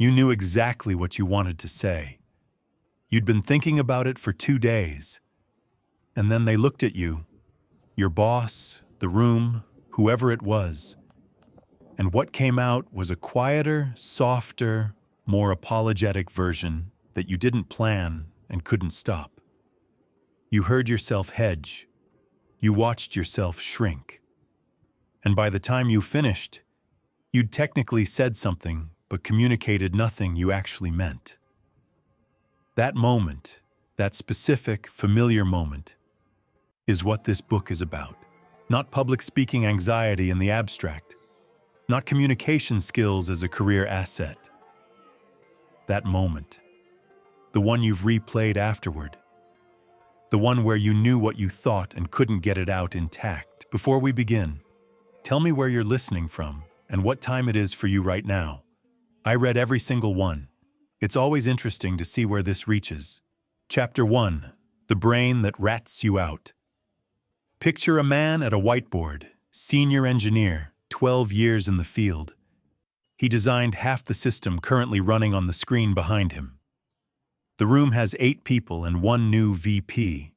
You knew exactly what you wanted to say. You'd been thinking about it for 2 days. And then they looked at you, your boss, the room, whoever it was. And what came out was a quieter, softer, more apologetic version that you didn't plan and couldn't stop. You heard yourself hedge. You watched yourself shrink. And by the time you finished, you'd technically said something, but communicated nothing you actually meant. That moment, that specific, familiar moment, is what this book is about. Not public speaking anxiety in the abstract, not communication skills as a career asset. That moment, the one you've replayed afterward, the one where you knew what you thought and couldn't get it out intact. Before we begin, tell me where you're listening from and what time it is for you right now. I read every single one. It's always interesting to see where this reaches. Chapter 1, The Brain That Rats You Out. Picture a man at a whiteboard, senior engineer, 12 years in the field. He designed half the system currently running on the screen behind him. The room has 8 people and 1 new VP.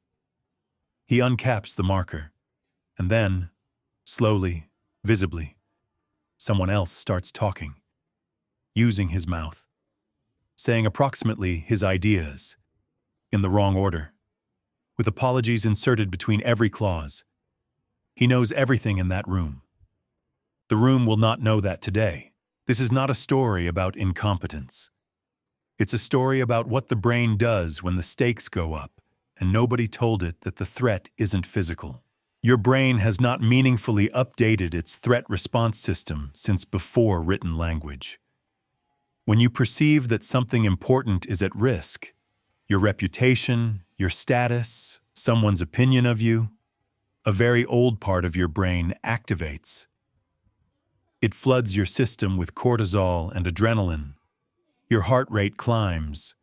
He uncaps the marker, and then, slowly, visibly, someone else starts talking, using his mouth, saying approximately his ideas, in the wrong order, with apologies inserted between every clause. He knows everything in that room. The room will not know that today. This is not a story about incompetence. It's a story about what the brain does when the stakes go up, and nobody told it that the threat isn't physical. Your brain has not meaningfully updated its threat response system since before written language. When you perceive that something important is at risk, your reputation, your status, someone's opinion of you, a very old part of your brain activates. It floods your system with cortisol and adrenaline. Your heart rate climbs.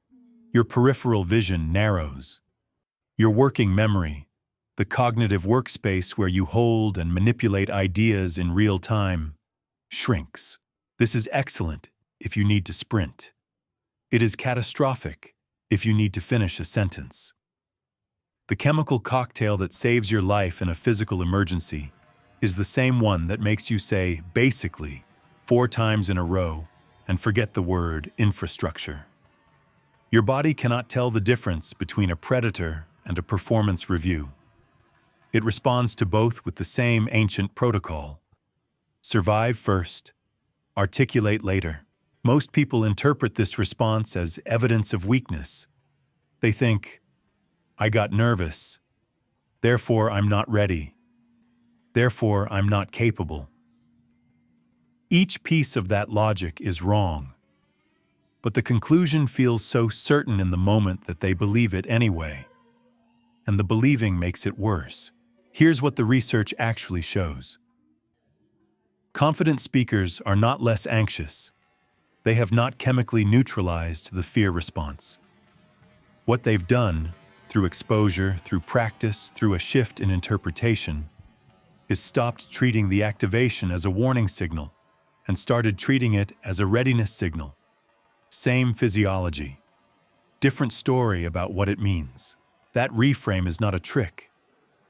Your peripheral vision narrows. Your working memory, the cognitive workspace where you hold and manipulate ideas in real time, shrinks. This is excellent if you need to sprint. It is catastrophic if you need to finish a sentence. The chemical cocktail that saves your life in a physical emergency is the same one that makes you say basically 4 times in a row and forget the word infrastructure. Your body cannot tell the difference between a predator and a performance review. It responds to both with the same ancient protocol. Survive first, articulate later. Most people interpret this response as evidence of weakness. They think, I got nervous, therefore I'm not ready. Therefore, I'm not capable. Each piece of that logic is wrong, but the conclusion feels so certain in the moment that they believe it anyway, and the believing makes it worse. Here's what the research actually shows. Confident speakers are not less anxious. They have not chemically neutralized the fear response. What they've done, through exposure, through practice, through a shift in interpretation, is stopped treating the activation as a warning signal and started treating it as a readiness signal. Same physiology, different story about what it means. That reframe is not a trick.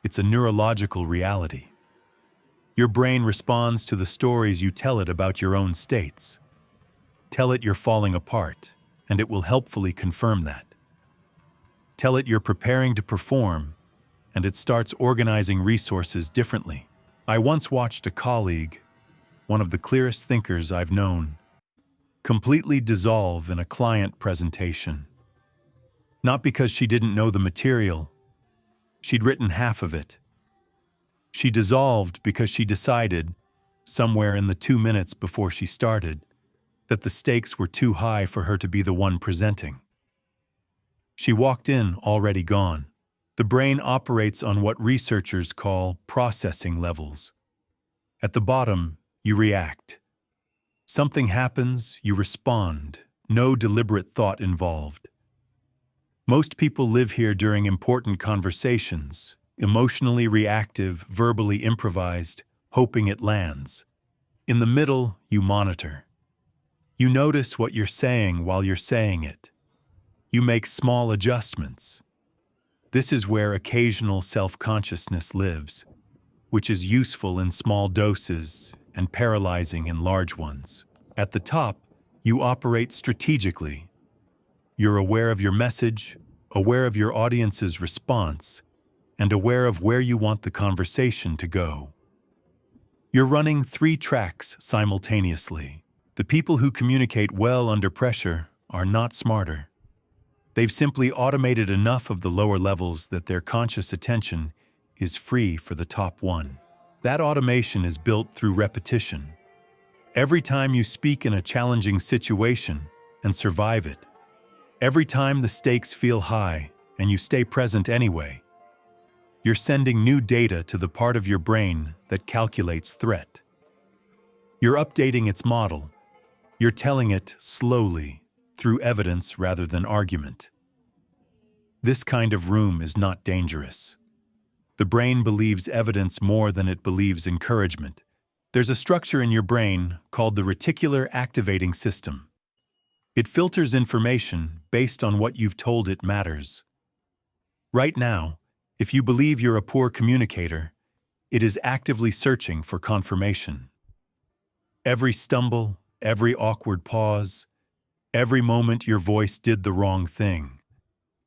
It's a neurological reality. Your brain responds to the stories you tell it about your own states. Tell it you're falling apart, and it will helpfully confirm that. Tell it you're preparing to perform, and it starts organizing resources differently. I once watched a colleague, one of the clearest thinkers I've known, completely dissolve in a client presentation. Not because she didn't know the material. She'd written half of it. She dissolved because she decided, somewhere in the 2 minutes before she started, that the stakes were too high for her to be the one presenting. She walked in already gone. The brain operates on what researchers call processing levels. At the bottom, you react. Something happens, you respond, no deliberate thought involved. Most people live here during important conversations, emotionally reactive, verbally improvised, hoping it lands. In the middle, you monitor. You notice what you're saying while you're saying it. You make small adjustments. This is where occasional self-consciousness lives, which is useful in small doses and paralyzing in large ones. At the top, you operate strategically. You're aware of your message, aware of your audience's response, and aware of where you want the conversation to go. You're running 3 tracks simultaneously. The people who communicate well under pressure are not smarter. They've simply automated enough of the lower levels that their conscious attention is free for the top one. That automation is built through repetition. Every time you speak in a challenging situation and survive it, every time the stakes feel high and you stay present anyway, you're sending new data to the part of your brain that calculates threat. You're updating its model. You're telling it slowly, through evidence rather than argument. This kind of room is not dangerous. The brain believes evidence more than it believes encouragement. There's a structure in your brain called the reticular activating system. It filters information based on what you've told it matters. Right now, if you believe you're a poor communicator, it is actively searching for confirmation. Every stumble, every awkward pause, every moment your voice did the wrong thing,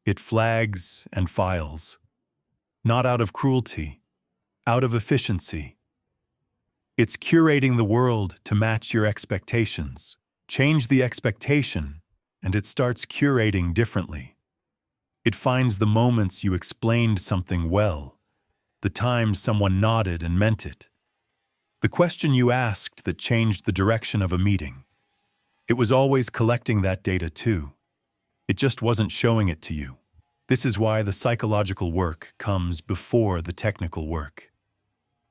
it flags and files. Not out of cruelty, out of efficiency. It's curating the world to match your expectations. Change the expectation, and it starts curating differently. It finds the moments you explained something well, the times someone nodded and meant it, the question you asked that changed the direction of a meeting. It was always collecting that data too. It just wasn't showing it to you. This is why the psychological work comes before the technical work.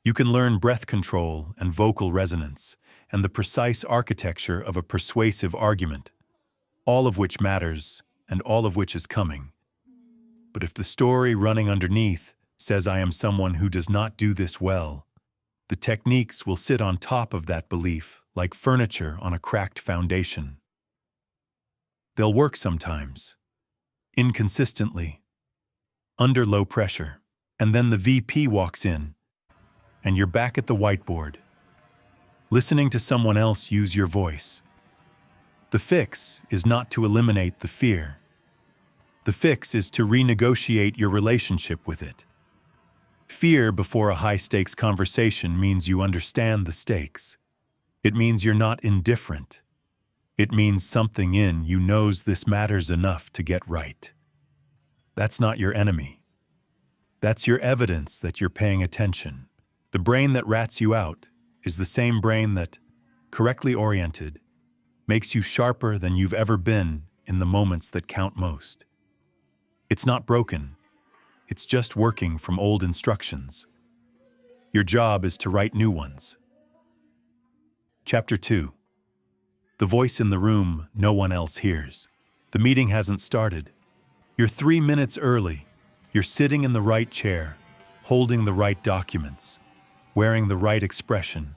You can learn breath control and vocal resonance and the precise architecture of a persuasive argument, all of which matters and all of which is coming. But if the story running underneath says I am someone who does not do this well, the techniques will sit on top of that belief like furniture on a cracked foundation. They'll work sometimes, inconsistently, under low pressure, and then the VP walks in, and you're back at the whiteboard, listening to someone else use your voice. The fix is not to eliminate the fear. The fix is to renegotiate your relationship with it. Fear before a high-stakes conversation means you understand the stakes. It means you're not indifferent. It means something in you knows this matters enough to get right. That's not your enemy. That's your evidence that you're paying attention. The brain that rats you out is the same brain that, correctly oriented, makes you sharper than you've ever been in the moments that count most. It's not broken. It's just working from old instructions. Your job is to write new ones. Chapter 2. The voice in the room no one else hears. The meeting hasn't started. You're 3 minutes early. You're sitting in the right chair, holding the right documents, wearing the right expression.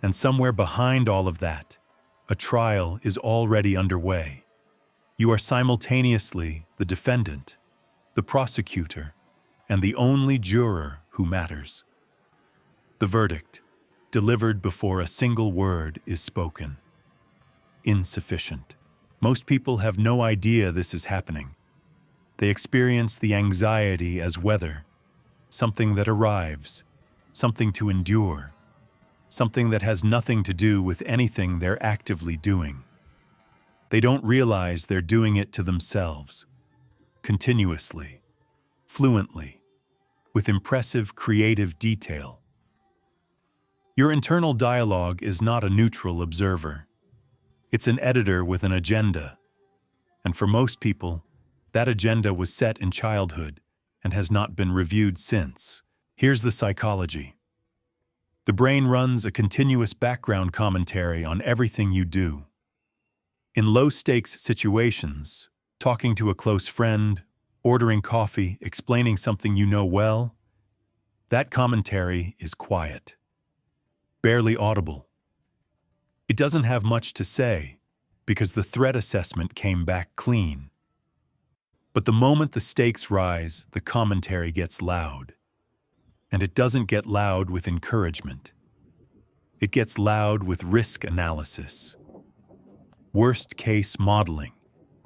And somewhere behind all of that, a trial is already underway. You are simultaneously the defendant, the prosecutor, and the only juror who matters. The verdict, delivered before a single word is spoken. Insufficient. Most people have no idea this is happening. They experience the anxiety as weather, something that arrives, something to endure, something that has nothing to do with anything they're actively doing. They don't realize they're doing it to themselves, continuously, fluently, with impressive creative detail. Your internal dialogue is not a neutral observer. It's an editor with an agenda. And for most people, that agenda was set in childhood and has not been reviewed since. Here's the psychology. The brain runs a continuous background commentary on everything you do. In low-stakes situations, talking to a close friend, ordering coffee, explaining something you know well, that commentary is quiet, barely audible. It doesn't have much to say, because the threat assessment came back clean. But the moment the stakes rise, the commentary gets loud. And it doesn't get loud with encouragement. It gets loud with risk analysis, worst-case modeling,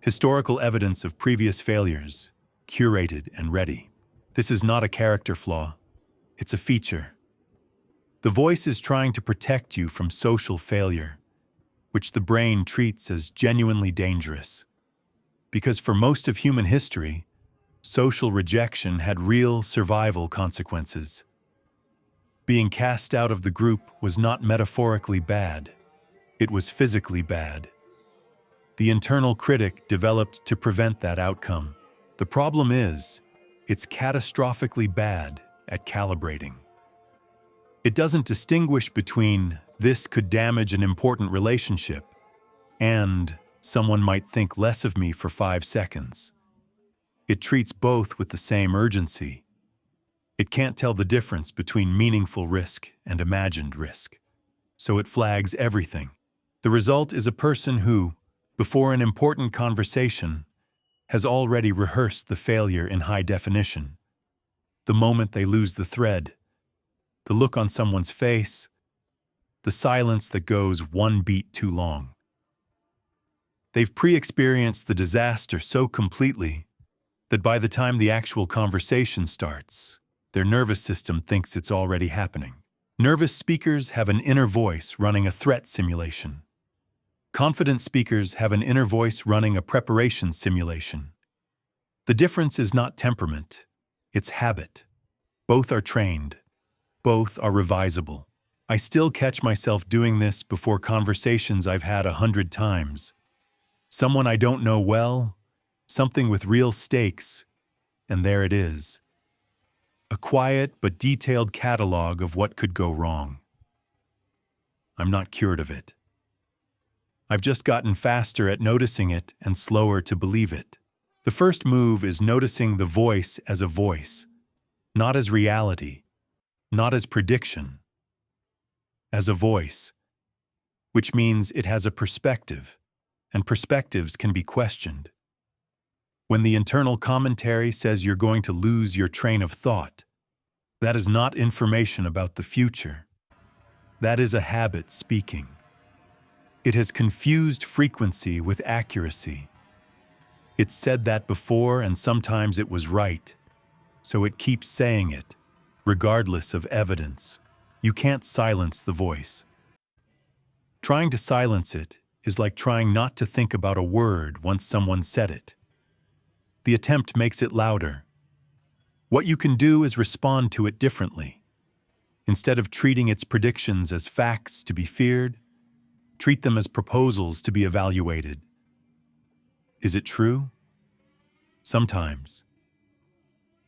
historical evidence of previous failures, curated and ready. This is not a character flaw. It's a feature. The voice is trying to protect you from social failure, which the brain treats as genuinely dangerous. Because for most of human history, social rejection had real survival consequences. Being cast out of the group was not metaphorically bad. It was physically bad. The internal critic developed to prevent that outcome. The problem is, it's catastrophically bad at calibrating. It doesn't distinguish between this could damage an important relationship and someone might think less of me for 5 seconds. It treats both with the same urgency. It can't tell the difference between meaningful risk and imagined risk. So it flags everything. The result is a person who, before an important conversation, has already rehearsed the failure in high definition. The moment they lose the thread, the look on someone's face, the silence that goes one beat too long. They've pre-experienced the disaster so completely that by the time the actual conversation starts, their nervous system thinks it's already happening. Nervous speakers have an inner voice running a threat simulation. Confident speakers have an inner voice running a preparation simulation. The difference is not temperament, it's habit. Both are trained. Both are revisable. I still catch myself doing this before conversations I've had 100 times. Someone I don't know well, something with real stakes, and there it is. A quiet but detailed catalog of what could go wrong. I'm not cured of it. I've just gotten faster at noticing it and slower to believe it. The first move is noticing the voice as a voice, not as reality, not as prediction, as a voice, which means it has a perspective, and perspectives can be questioned. When the internal commentary says you're going to lose your train of thought, that is not information about the future. That is a habit speaking. It has confused frequency with accuracy. It's said that before, and sometimes it was right, so it keeps saying it, regardless of evidence. You can't silence the voice. Trying to silence it is like trying not to think about a word once someone said it. The attempt makes it louder. What you can do is respond to it differently. Instead of treating its predictions as facts to be feared, treat them as proposals to be evaluated. Is it true? Sometimes.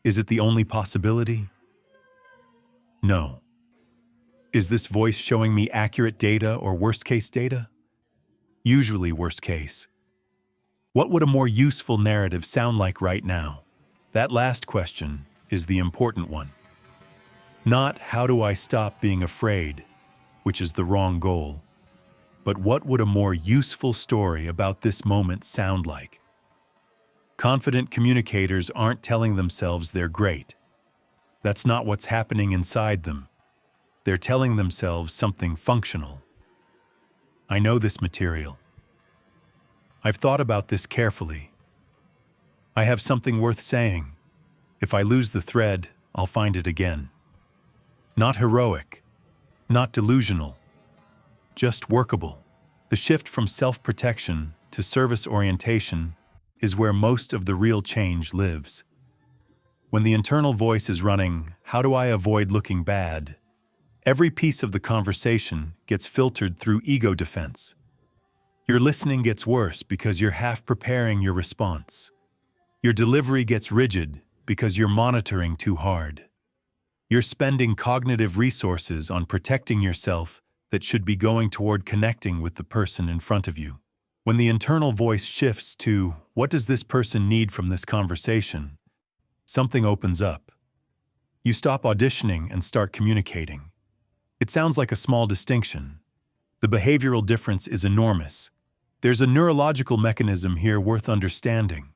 Is it the only possibility? No. Is this voice showing me accurate data or worst-case data? Usually worst case. What would a more useful narrative sound like right now? That last question is the important one. Not how do I stop being afraid, which is the wrong goal, but what would a more useful story about this moment sound like? Confident communicators aren't telling themselves they're great. That's not what's happening inside them. They're telling themselves something functional. I know this material. I've thought about this carefully. I have something worth saying. If I lose the thread, I'll find it again. Not heroic, not delusional, just workable. The shift from self-protection to service orientation is where most of the real change lives. When the internal voice is running, how do I avoid looking bad? Every piece of the conversation gets filtered through ego defense. Your listening gets worse because you're half preparing your response. Your delivery gets rigid because you're monitoring too hard. You're spending cognitive resources on protecting yourself that should be going toward connecting with the person in front of you. When the internal voice shifts to, what does this person need from this conversation? Something opens up. You stop auditioning and start communicating. It sounds like a small distinction. The behavioral difference is enormous. There's a neurological mechanism here worth understanding.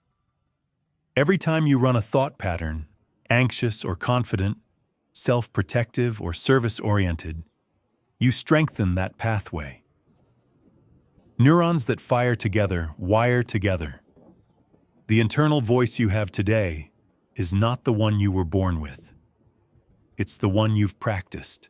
Every time you run a thought pattern, anxious or confident, self-protective or service-oriented, you strengthen that pathway. Neurons that fire together wire together. The internal voice you have today is not the one you were born with. It's the one you've practiced.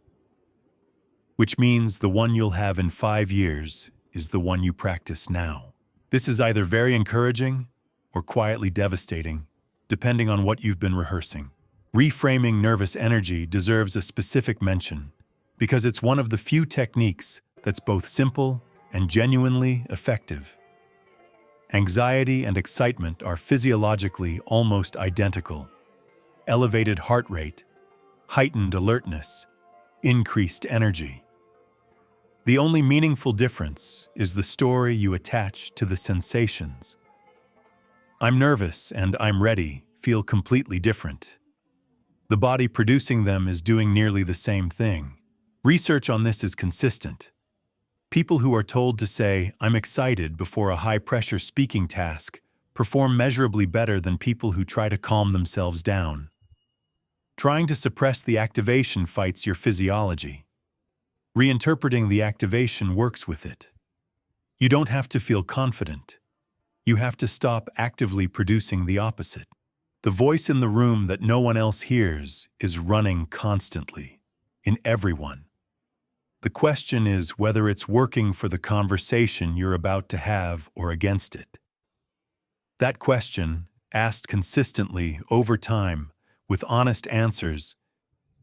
Which means the one you'll have in 5 years is the one you practice now. This is either very encouraging or quietly devastating, depending on what you've been rehearsing. Reframing nervous energy deserves a specific mention because it's one of the few techniques that's both simple and genuinely effective. Anxiety and excitement are physiologically almost identical. Elevated heart rate, heightened alertness, increased energy. The only meaningful difference is the story you attach to the sensations. I'm nervous and I'm ready feel completely different. The body producing them is doing nearly the same thing. Research on this is consistent. People who are told to say, "I'm excited" before a high-pressure speaking task perform measurably better than people who try to calm themselves down. Trying to suppress the activation fights your physiology. Reinterpreting the activation works with it. You don't have to feel confident. You have to stop actively producing the opposite. The voice in the room that no one else hears is running constantly, in everyone. The question is whether it's working for the conversation you're about to have or against it. That question, asked consistently over time with honest answers,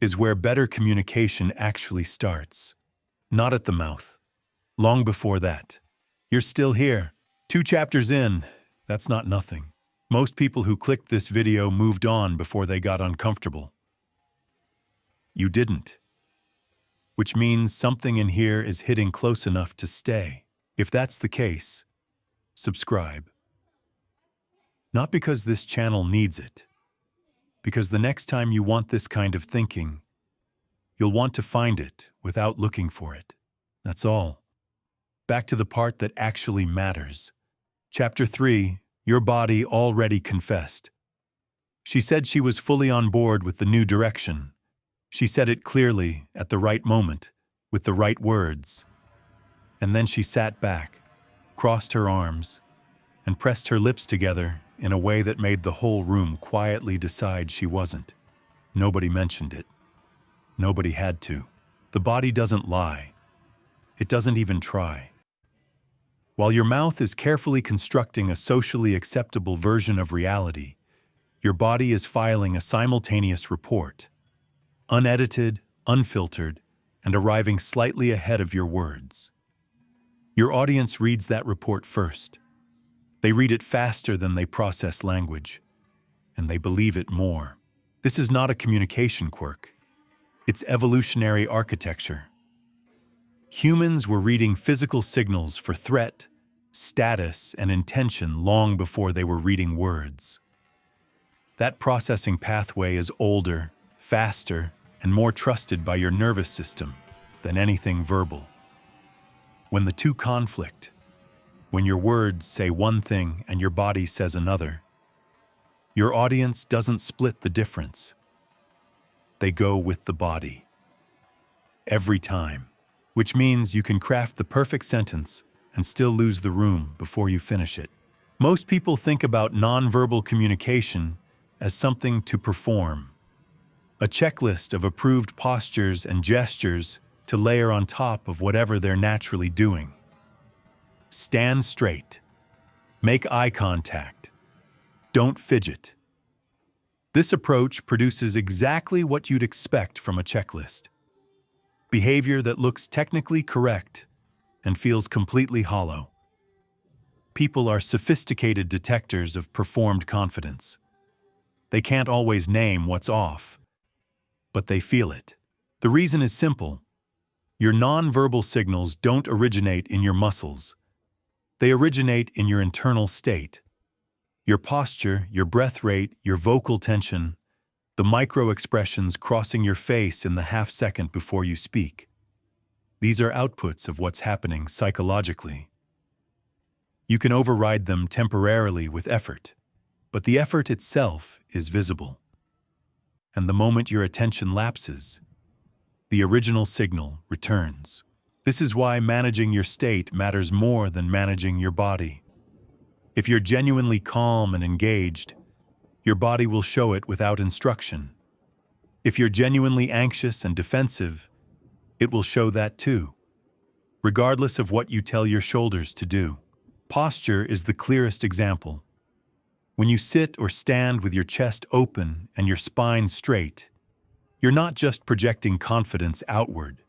is where better communication actually starts. Not at the mouth. Long before that. You're still here. 2 chapters in, that's not nothing. Most people who clicked this video moved on before they got uncomfortable. You didn't. Which means something in here is hitting close enough to stay. If that's the case, subscribe. Not because this channel needs it, because the next time you want this kind of thinking, you'll want to find it without looking for it. That's all. Back to the part that actually matters. Chapter 3, Your Body Already Confessed. She said she was fully on board with the new direction. She said it clearly, at the right moment, with the right words. And then she sat back, crossed her arms, and pressed her lips together in a way that made the whole room quietly decide she wasn't. Nobody mentioned it. Nobody had to. The body doesn't lie. It doesn't even try. While your mouth is carefully constructing a socially acceptable version of reality, your body is filing a simultaneous report, unedited, unfiltered, and arriving slightly ahead of your words. Your audience reads that report first. They read it faster than they process language, and they believe it more. This is not a communication quirk. It's evolutionary architecture. Humans were reading physical signals for threat, status, and intention long before they were reading words. That processing pathway is older, faster, and more trusted by your nervous system than anything verbal. When the two conflict, when your words say one thing and your body says another, your audience doesn't split the difference. They go with the body. Every time. Which means you can craft the perfect sentence and still lose the room before you finish it. Most people think about nonverbal communication as something to perform. A checklist of approved postures and gestures to layer on top of whatever they're naturally doing. Stand straight. Make eye contact. Don't fidget. This approach produces exactly what you'd expect from a checklist. Behavior that looks technically correct and feels completely hollow. People are sophisticated detectors of performed confidence. They can't always name what's off, but they feel it. The reason is simple. Your nonverbal signals don't originate in your muscles. They originate in your internal state. Your posture, your breath rate, your vocal tension, the micro-expressions crossing your face in the half-second before you speak. These are outputs of what's happening psychologically. You can override them temporarily with effort, but the effort itself is visible. And the moment your attention lapses, the original signal returns. This is why managing your state matters more than managing your body. If you're genuinely calm and engaged, your body will show it without instruction. If you're genuinely anxious and defensive, it will show that too, regardless of what you tell your shoulders to do. Posture is the clearest example. When you sit or stand with your chest open and your spine straight, you're not just projecting confidence outward,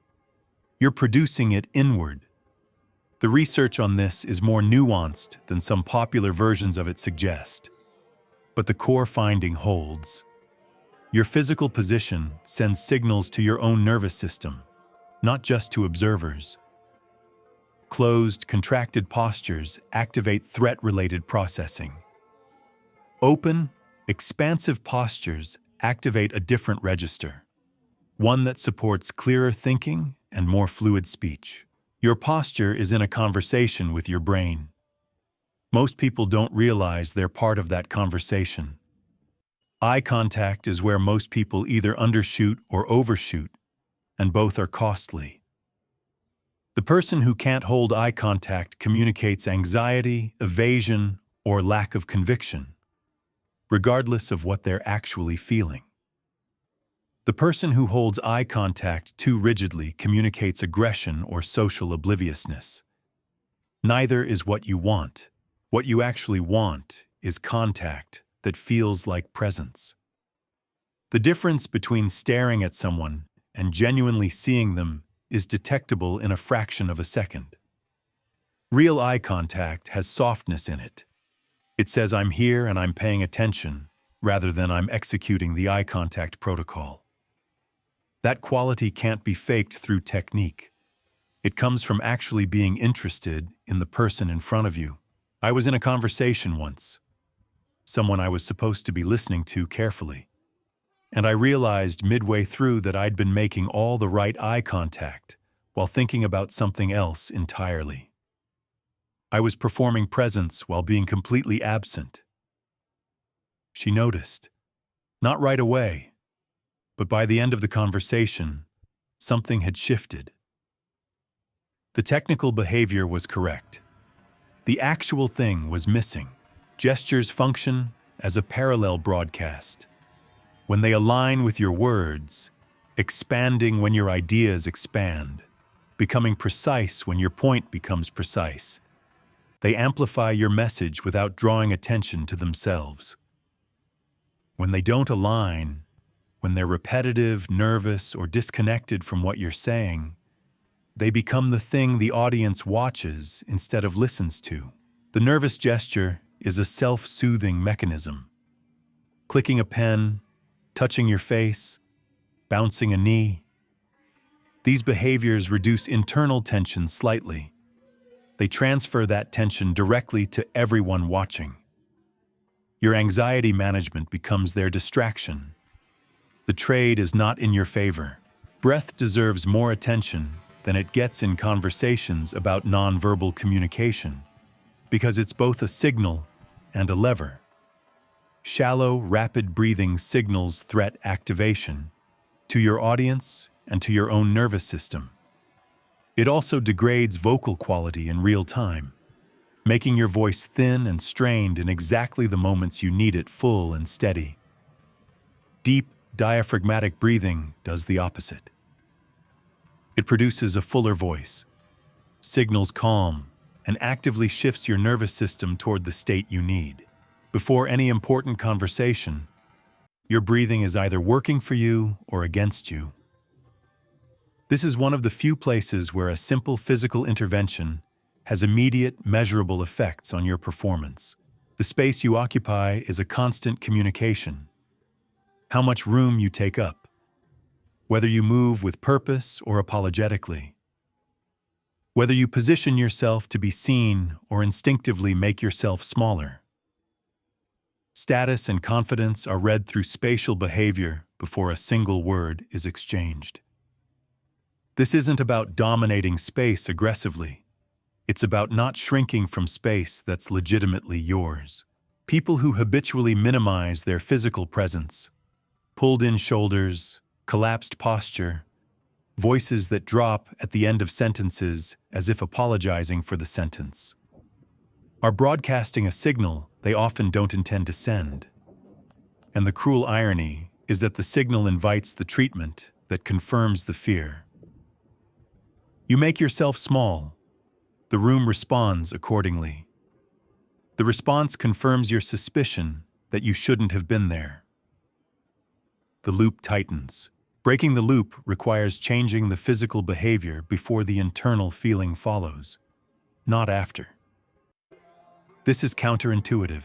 you're producing it inward. The research on this is more nuanced than some popular versions of it suggest, but the core finding holds. Your physical position sends signals to your own nervous system, not just to observers. Closed, contracted postures activate threat-related processing. Open, expansive postures activate a different register, one that supports clearer thinking and more fluid speech. Your posture is in a conversation with your brain. Most people don't realize they're part of that conversation. Eye contact is where most people either undershoot or overshoot, and both are costly. The person who can't hold eye contact communicates anxiety, evasion, or lack of conviction, regardless of what they're actually feeling. The person who holds eye contact too rigidly communicates aggression or social obliviousness. Neither is what you want. What you actually want is contact that feels like presence. The difference between staring at someone and genuinely seeing them is detectable in a fraction of a second. Real eye contact has softness in it. It says I'm here and I'm paying attention, rather than I'm executing the eye contact protocol. That quality can't be faked through technique. It comes from actually being interested in the person in front of you. I was in a conversation once, someone I was supposed to be listening to carefully, and I realized midway through that I'd been making all the right eye contact while thinking about something else entirely. I was performing presence while being completely absent. She noticed, not right away, but by the end of the conversation, something had shifted. The technical behavior was correct. The actual thing was missing. Gestures function as a parallel broadcast. When they align with your words, expanding when your ideas expand, becoming precise when your point becomes precise, they amplify your message without drawing attention to themselves. When they don't align, when they're repetitive, nervous, or disconnected from what you're saying, they become the thing the audience watches instead of listens to. The nervous gesture is a self-soothing mechanism. Clicking a pen, touching your face, bouncing a knee. These behaviors reduce internal tension slightly. They transfer that tension directly to everyone watching. Your anxiety management becomes their distraction. The trade is not in your favor. Breath deserves more attention than it gets in conversations about nonverbal communication, because it's both a signal and a lever. Shallow, rapid breathing signals threat activation to your audience and to your own nervous system. It also degrades vocal quality in real time, making your voice thin and strained in exactly the moments you need it full and steady. Deep, diaphragmatic breathing does the opposite. It produces a fuller voice, signals calm, and actively shifts your nervous system toward the state you need. Before any important conversation, your breathing is either working for you or against you. This is one of the few places where a simple physical intervention has immediate, measurable effects on your performance. The space you occupy is a constant communication. How much room you take up, whether you move with purpose or apologetically, whether you position yourself to be seen or instinctively make yourself smaller. Status and confidence are read through spatial behavior before a single word is exchanged. This isn't about dominating space aggressively. It's about not shrinking from space that's legitimately yours. People who habitually minimize their physical presence, pulled-in shoulders, collapsed posture, voices that drop at the end of sentences as if apologizing for the sentence, are broadcasting a signal they often don't intend to send. And the cruel irony is that the signal invites the treatment that confirms the fear. You make yourself small. The room responds accordingly. The response confirms your suspicion that you shouldn't have been there. The loop tightens. Breaking the loop requires changing the physical behavior before the internal feeling follows, not after. This is counterintuitive.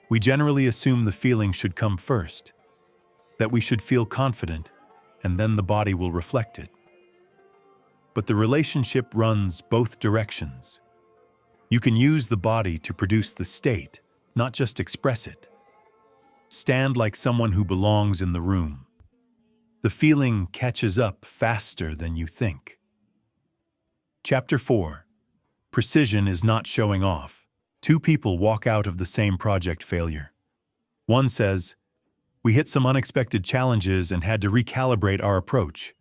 We generally assume the feeling should come first, that we should feel confident, and then the body will reflect it. But the relationship runs both directions. You can use the body to produce the state, not just express it. Stand like someone who belongs in the room. The feeling catches up faster than you think. Chapter 4. Precision is not showing off. Two people walk out of the same project failure. One says, "We hit some unexpected challenges and had to recalibrate our approach."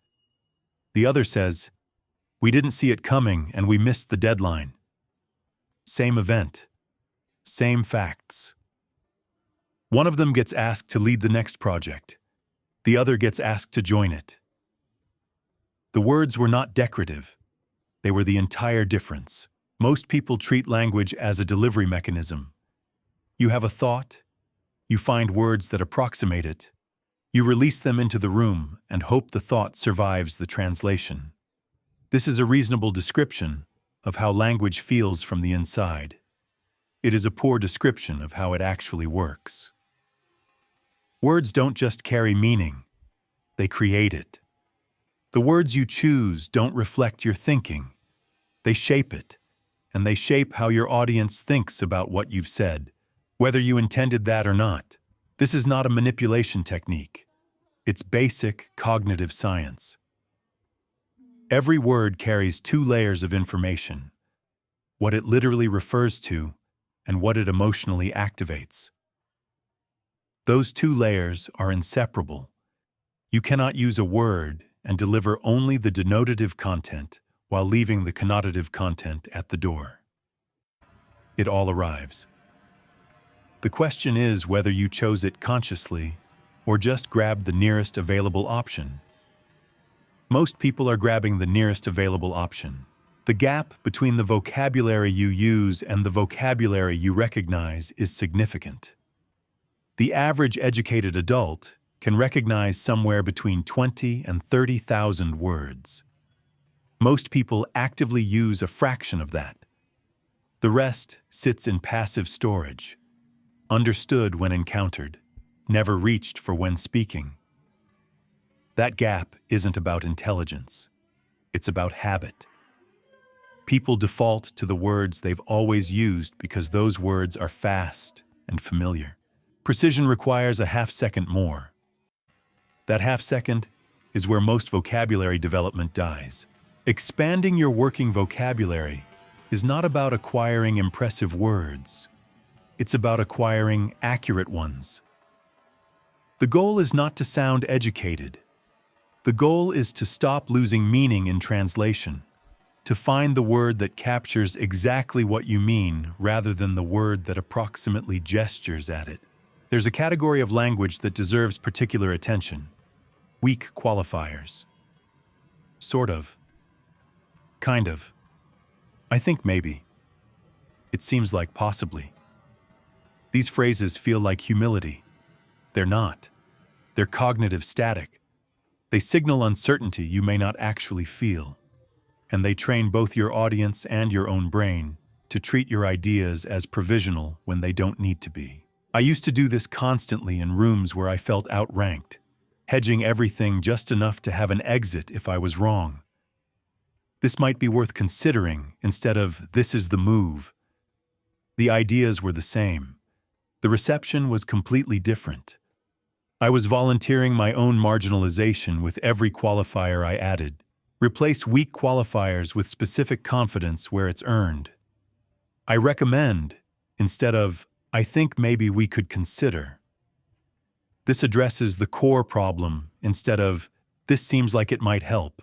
The other says, "We didn't see it coming and we missed the deadline." Same event, same facts. One of them gets asked to lead the next project. The other gets asked to join it. The words were not decorative. They were the entire difference. Most people treat language as a delivery mechanism. You have a thought, you find words that approximate it, you release them into the room and hope the thought survives the translation. This is a reasonable description of how language feels from the inside. It is a poor description of how it actually works. Words don't just carry meaning, they create it. The words you choose don't reflect your thinking. They shape it, and they shape how your audience thinks about what you've said, whether you intended that or not. This is not a manipulation technique. It's basic cognitive science. Every word carries two layers of information, what it literally refers to and what it emotionally activates. Those two layers are inseparable. You cannot use a word and deliver only the denotative content while leaving the connotative content at the door. It all arrives. The question is whether you chose it consciously or just grabbed the nearest available option. Most people are grabbing the nearest available option. The gap between the vocabulary you use and the vocabulary you recognize is significant. The average educated adult can recognize somewhere between 20 and 30,000 words. Most people actively use a fraction of that. The rest sits in passive storage, understood when encountered, never reached for when speaking. That gap isn't about intelligence. It's about habit. People default to the words they've always used because those words are fast and familiar. Precision requires a half-second more. That half-second is where most vocabulary development dies. Expanding your working vocabulary is not about acquiring impressive words. It's about acquiring accurate ones. The goal is not to sound educated. The goal is to stop losing meaning in translation, to find the word that captures exactly what you mean rather than the word that approximately gestures at it. There's a category of language that deserves particular attention: weak qualifiers. Sort of. Kind of. I think maybe. It seems like possibly. These phrases feel like humility. They're not. They're cognitive static. They signal uncertainty you may not actually feel. And they train both your audience and your own brain to treat your ideas as provisional when they don't need to be. I used to do this constantly in rooms where I felt outranked, hedging everything just enough to have an exit if I was wrong. This might be worth considering instead of "this is the move." The ideas were the same. The reception was completely different. I was volunteering my own marginalization with every qualifier I added, Replace weak qualifiers with specific confidence where it's earned. I recommend, instead of, I think maybe we could consider. This addresses the core problem instead of, this seems like it might help.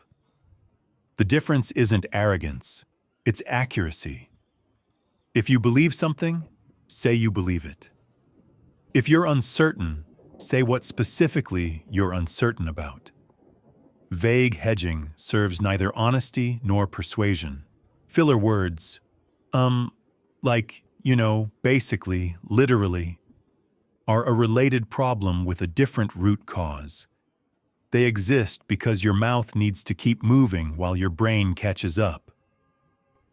The difference isn't arrogance, it's accuracy. If you believe something, say you believe it. If you're uncertain, say what specifically you're uncertain about. Vague hedging serves neither honesty nor persuasion. Filler words, like, basically, literally, are a related problem with a different root cause. They exist because your mouth needs to keep moving while your brain catches up.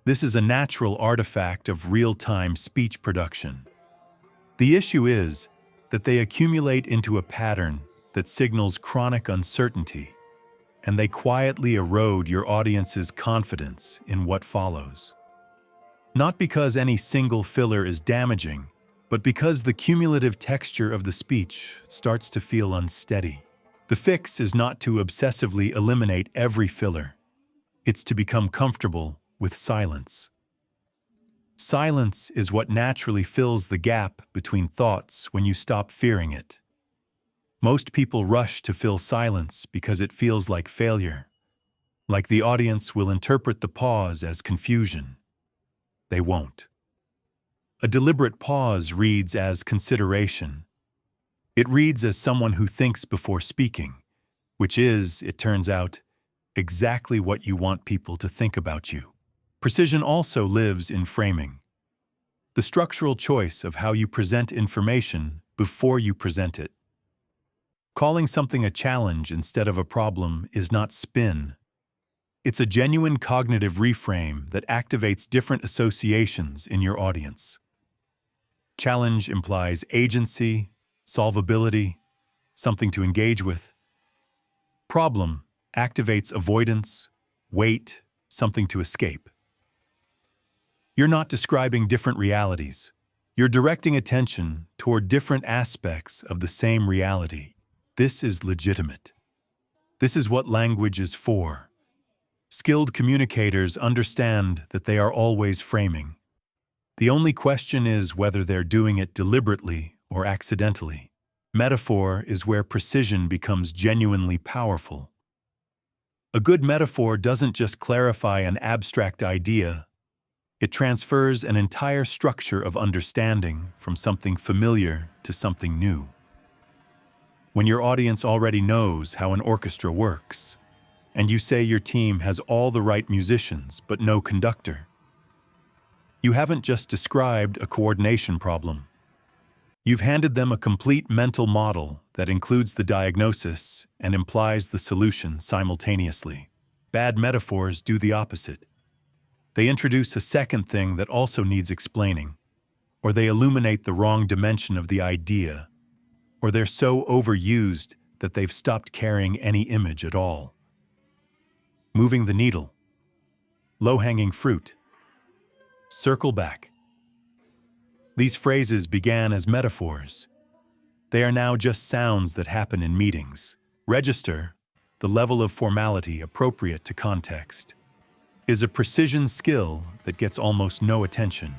This is a natural artifact of real-time speech production. The issue is that they accumulate into a pattern that signals chronic uncertainty, and they quietly erode your audience's confidence in what follows. Not because any single filler is damaging, but because the cumulative texture of the speech starts to feel unsteady. The fix is not to obsessively eliminate every filler. It's to become comfortable with silence. Silence is what naturally fills the gap between thoughts when you stop fearing it. Most people rush to fill silence because it feels like failure, like the audience will interpret the pause as confusion. They won't. A deliberate pause reads as consideration. It reads as someone who thinks before speaking, which is, it turns out, exactly what you want people to think about you. Precision also lives in framing. The structural choice of how you present information before you present it. Calling something a challenge instead of a problem is not spin. It's a genuine cognitive reframe that activates different associations in your audience. Challenge implies agency, solvability, something to engage with. Problem activates avoidance, weight, something to escape. You're not describing different realities. You're directing attention toward different aspects of the same reality. This is legitimate. This is what language is for. Skilled communicators understand that they are always framing. The only question is whether they're doing it deliberately or accidentally. Metaphor is where precision becomes genuinely powerful. A good metaphor doesn't just clarify an abstract idea. It transfers an entire structure of understanding from something familiar to something new. When your audience already knows how an orchestra works, and you say your team has all the right musicians but no conductor, you haven't just described a coordination problem. You've handed them a complete mental model that includes the diagnosis and implies the solution simultaneously. Bad metaphors do the opposite. They introduce a second thing that also needs explaining, or they illuminate the wrong dimension of the idea, or they're so overused that they've stopped carrying any image at all. Moving the needle. Low-hanging fruit. Circle back. These phrases began as metaphors. They are now just sounds that happen in meetings. Register, the level of formality appropriate to context, is a precision skill that gets almost no attention.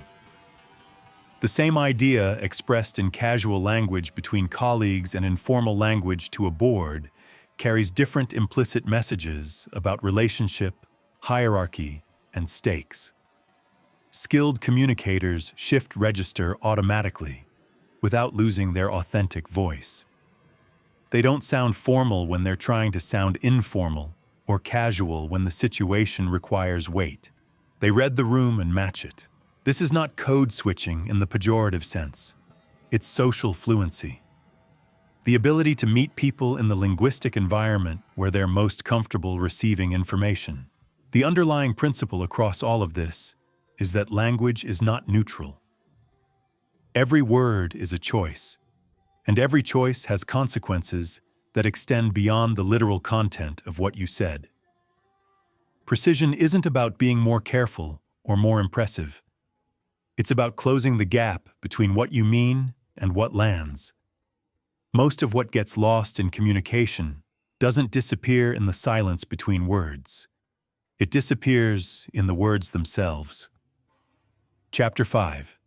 The same idea expressed in casual language between colleagues and informal language to a board carries different implicit messages about relationship, hierarchy, and stakes. Skilled communicators shift register automatically, without losing their authentic voice. They don't sound formal when they're trying to sound informal, or casual when the situation requires weight. They read the room and match it. This is not code switching in the pejorative sense. It's social fluency. The ability to meet people in the linguistic environment where they're most comfortable receiving information. The underlying principle across all of this is that language is not neutral. Every word is a choice, and every choice has consequences that extend beyond the literal content of what you said. Precision isn't about being more careful or more impressive. It's about closing the gap between what you mean and what lands. Most of what gets lost in communication doesn't disappear in the silence between words. It disappears in the words themselves. Chapter 5.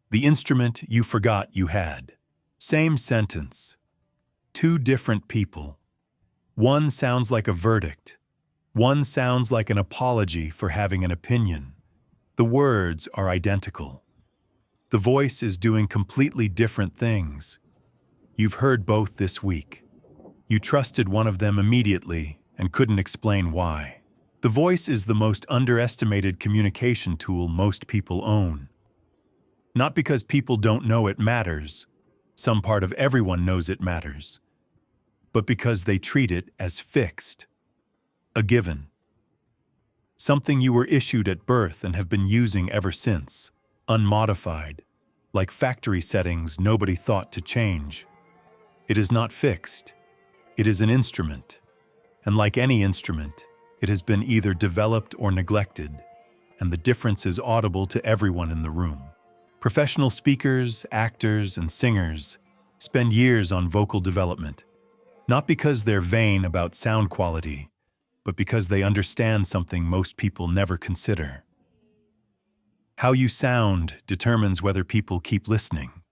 The instrument you forgot you had. Same sentence. Two different people. One sounds like a verdict. One sounds like an apology for having an opinion. The words are identical. The voice is doing completely different things. You've heard both this week. You trusted one of them immediately and couldn't explain why. The voice is the most underestimated communication tool most people own. Not because people don't know it matters, some part of everyone knows it matters, but because they treat it as fixed, a given. Something you were issued at birth and have been using ever since, unmodified, like factory settings nobody thought to change. It is not fixed. It is an instrument, and like any instrument, it has been either developed or neglected, and the difference is audible to everyone in the room. Professional speakers, actors, and singers spend years on vocal development, not because they're vain about sound quality, but because they understand something most people never consider. How you sound determines whether people keep listening.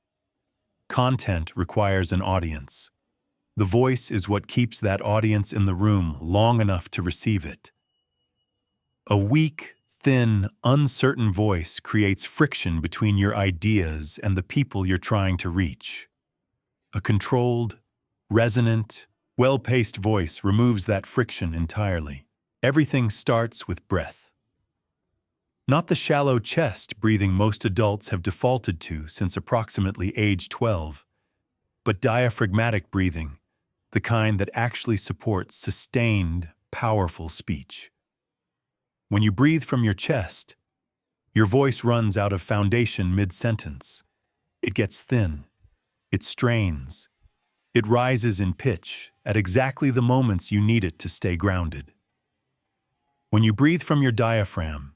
Content requires an audience. The voice is what keeps that audience in the room long enough to receive it. A weak, thin, uncertain voice creates friction between your ideas and the people you're trying to reach. A controlled, resonant, well-paced voice removes that friction entirely. Everything starts with breath. Not the shallow chest breathing most adults have defaulted to since approximately age 12, but diaphragmatic breathing, the kind that actually supports sustained, powerful speech. When you breathe from your chest, your voice runs out of foundation mid-sentence. It gets thin. It strains. It rises in pitch at exactly the moments you need it to stay grounded. When you breathe from your diaphragm,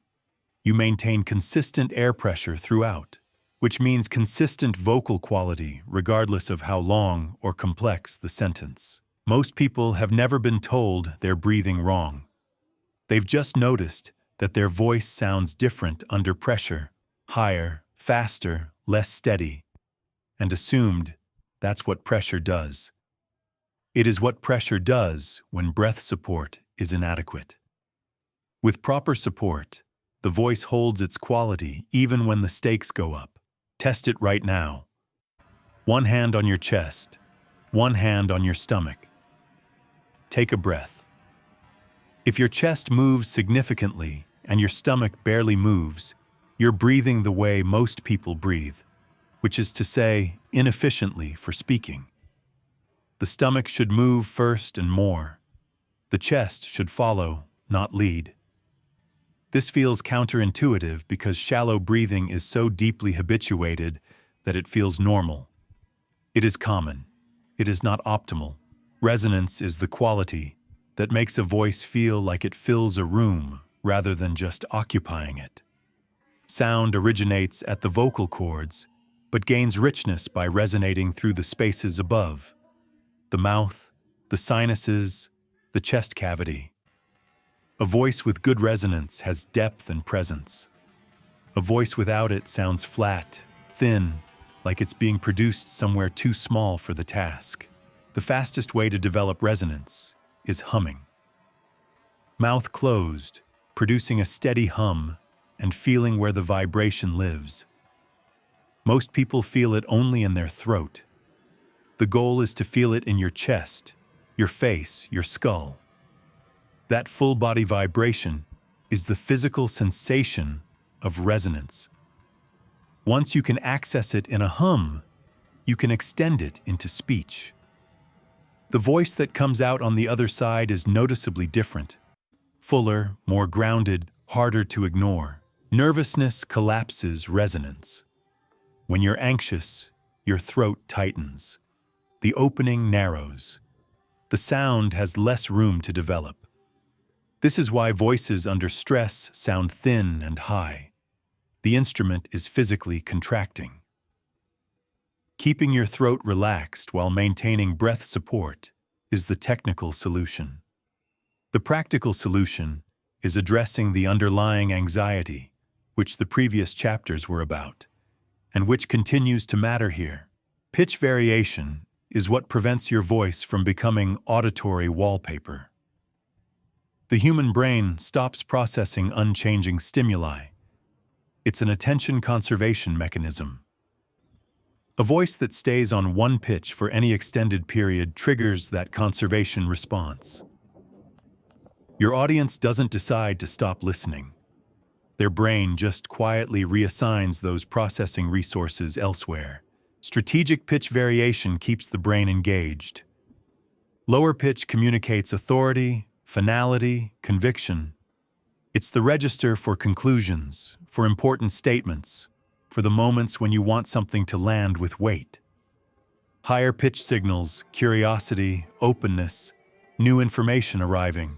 you maintain consistent air pressure throughout, which means consistent vocal quality regardless of how long or complex the sentence. Most people have never been told they're breathing wrong. They've just noticed that their voice sounds different under pressure, higher, faster, less steady, and assumed that's what pressure does. It is what pressure does when breath support is inadequate. With proper support, the voice holds its quality even when the stakes go up. Test it right now. One hand on your chest, one hand on your stomach. Take a breath. If your chest moves significantly and your stomach barely moves, you're breathing the way most people breathe, which is to say, inefficiently for speaking. The stomach should move first and more. The chest should follow, not lead. This feels counterintuitive because shallow breathing is so deeply habituated that it feels normal. It is common. It is not optimal. Resonance is the quality that makes a voice feel like it fills a room rather than just occupying it. Sound originates at the vocal cords, but gains richness by resonating through the spaces above: the mouth, the sinuses, the chest cavity. A voice with good resonance has depth and presence. A voice without it sounds flat, thin, like it's being produced somewhere too small for the task. The fastest way to develop resonance is humming. Mouth closed, producing a steady hum and feeling where the vibration lives. Most people feel it only in their throat. The goal is to feel it in your chest, your face, your skull. That full-body vibration is the physical sensation of resonance. Once you can access it in a hum, you can extend it into speech. The voice that comes out on the other side is noticeably different. Fuller, more grounded, harder to ignore. Nervousness collapses resonance. When you're anxious, your throat tightens. The opening narrows. The sound has less room to develop. This is why voices under stress sound thin and high. The instrument is physically contracting. Keeping your throat relaxed while maintaining breath support is the technical solution. The practical solution is addressing the underlying anxiety, which the previous chapters were about, and which continues to matter here. Pitch variation is what prevents your voice from becoming auditory wallpaper. The human brain stops processing unchanging stimuli. It's an attention conservation mechanism. A voice that stays on one pitch for any extended period triggers that conservation response. Your audience doesn't decide to stop listening. Their brain just quietly reassigns those processing resources elsewhere. Strategic pitch variation keeps the brain engaged. Lower pitch communicates authority, finality, conviction. It's the register for conclusions, for important statements, for the moments when you want something to land with weight. Higher pitch signals curiosity, openness, new information arriving.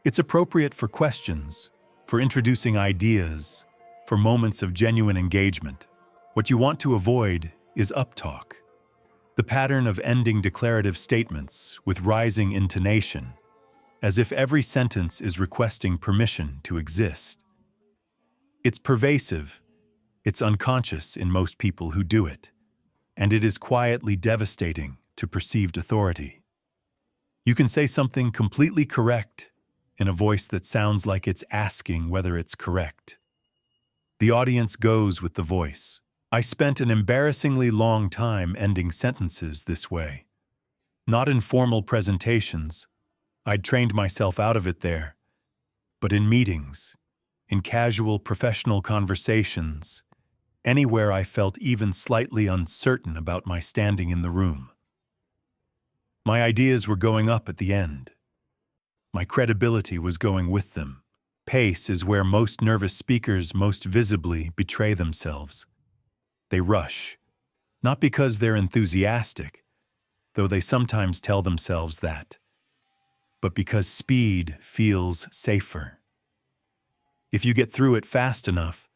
It's appropriate for questions, for introducing ideas, for moments of genuine engagement. What you want to avoid is uptalk, the pattern of ending declarative statements with rising intonation, as if every sentence is requesting permission to exist. It's pervasive, it's unconscious in most people who do it, and it is quietly devastating to perceived authority. You can say something completely correct in a voice that sounds like it's asking whether it's correct. The audience goes with the voice. I spent an embarrassingly long time ending sentences this way. Not in formal presentations. I'd trained myself out of it there. But in meetings, in casual professional conversations, anywhere I felt even slightly uncertain about my standing in the room. My ideas were going up at the end. My credibility was going with them. Pace is where most nervous speakers most visibly betray themselves. They rush, not because they're enthusiastic, though they sometimes tell themselves that, but because speed feels safer. If you get through it fast enough,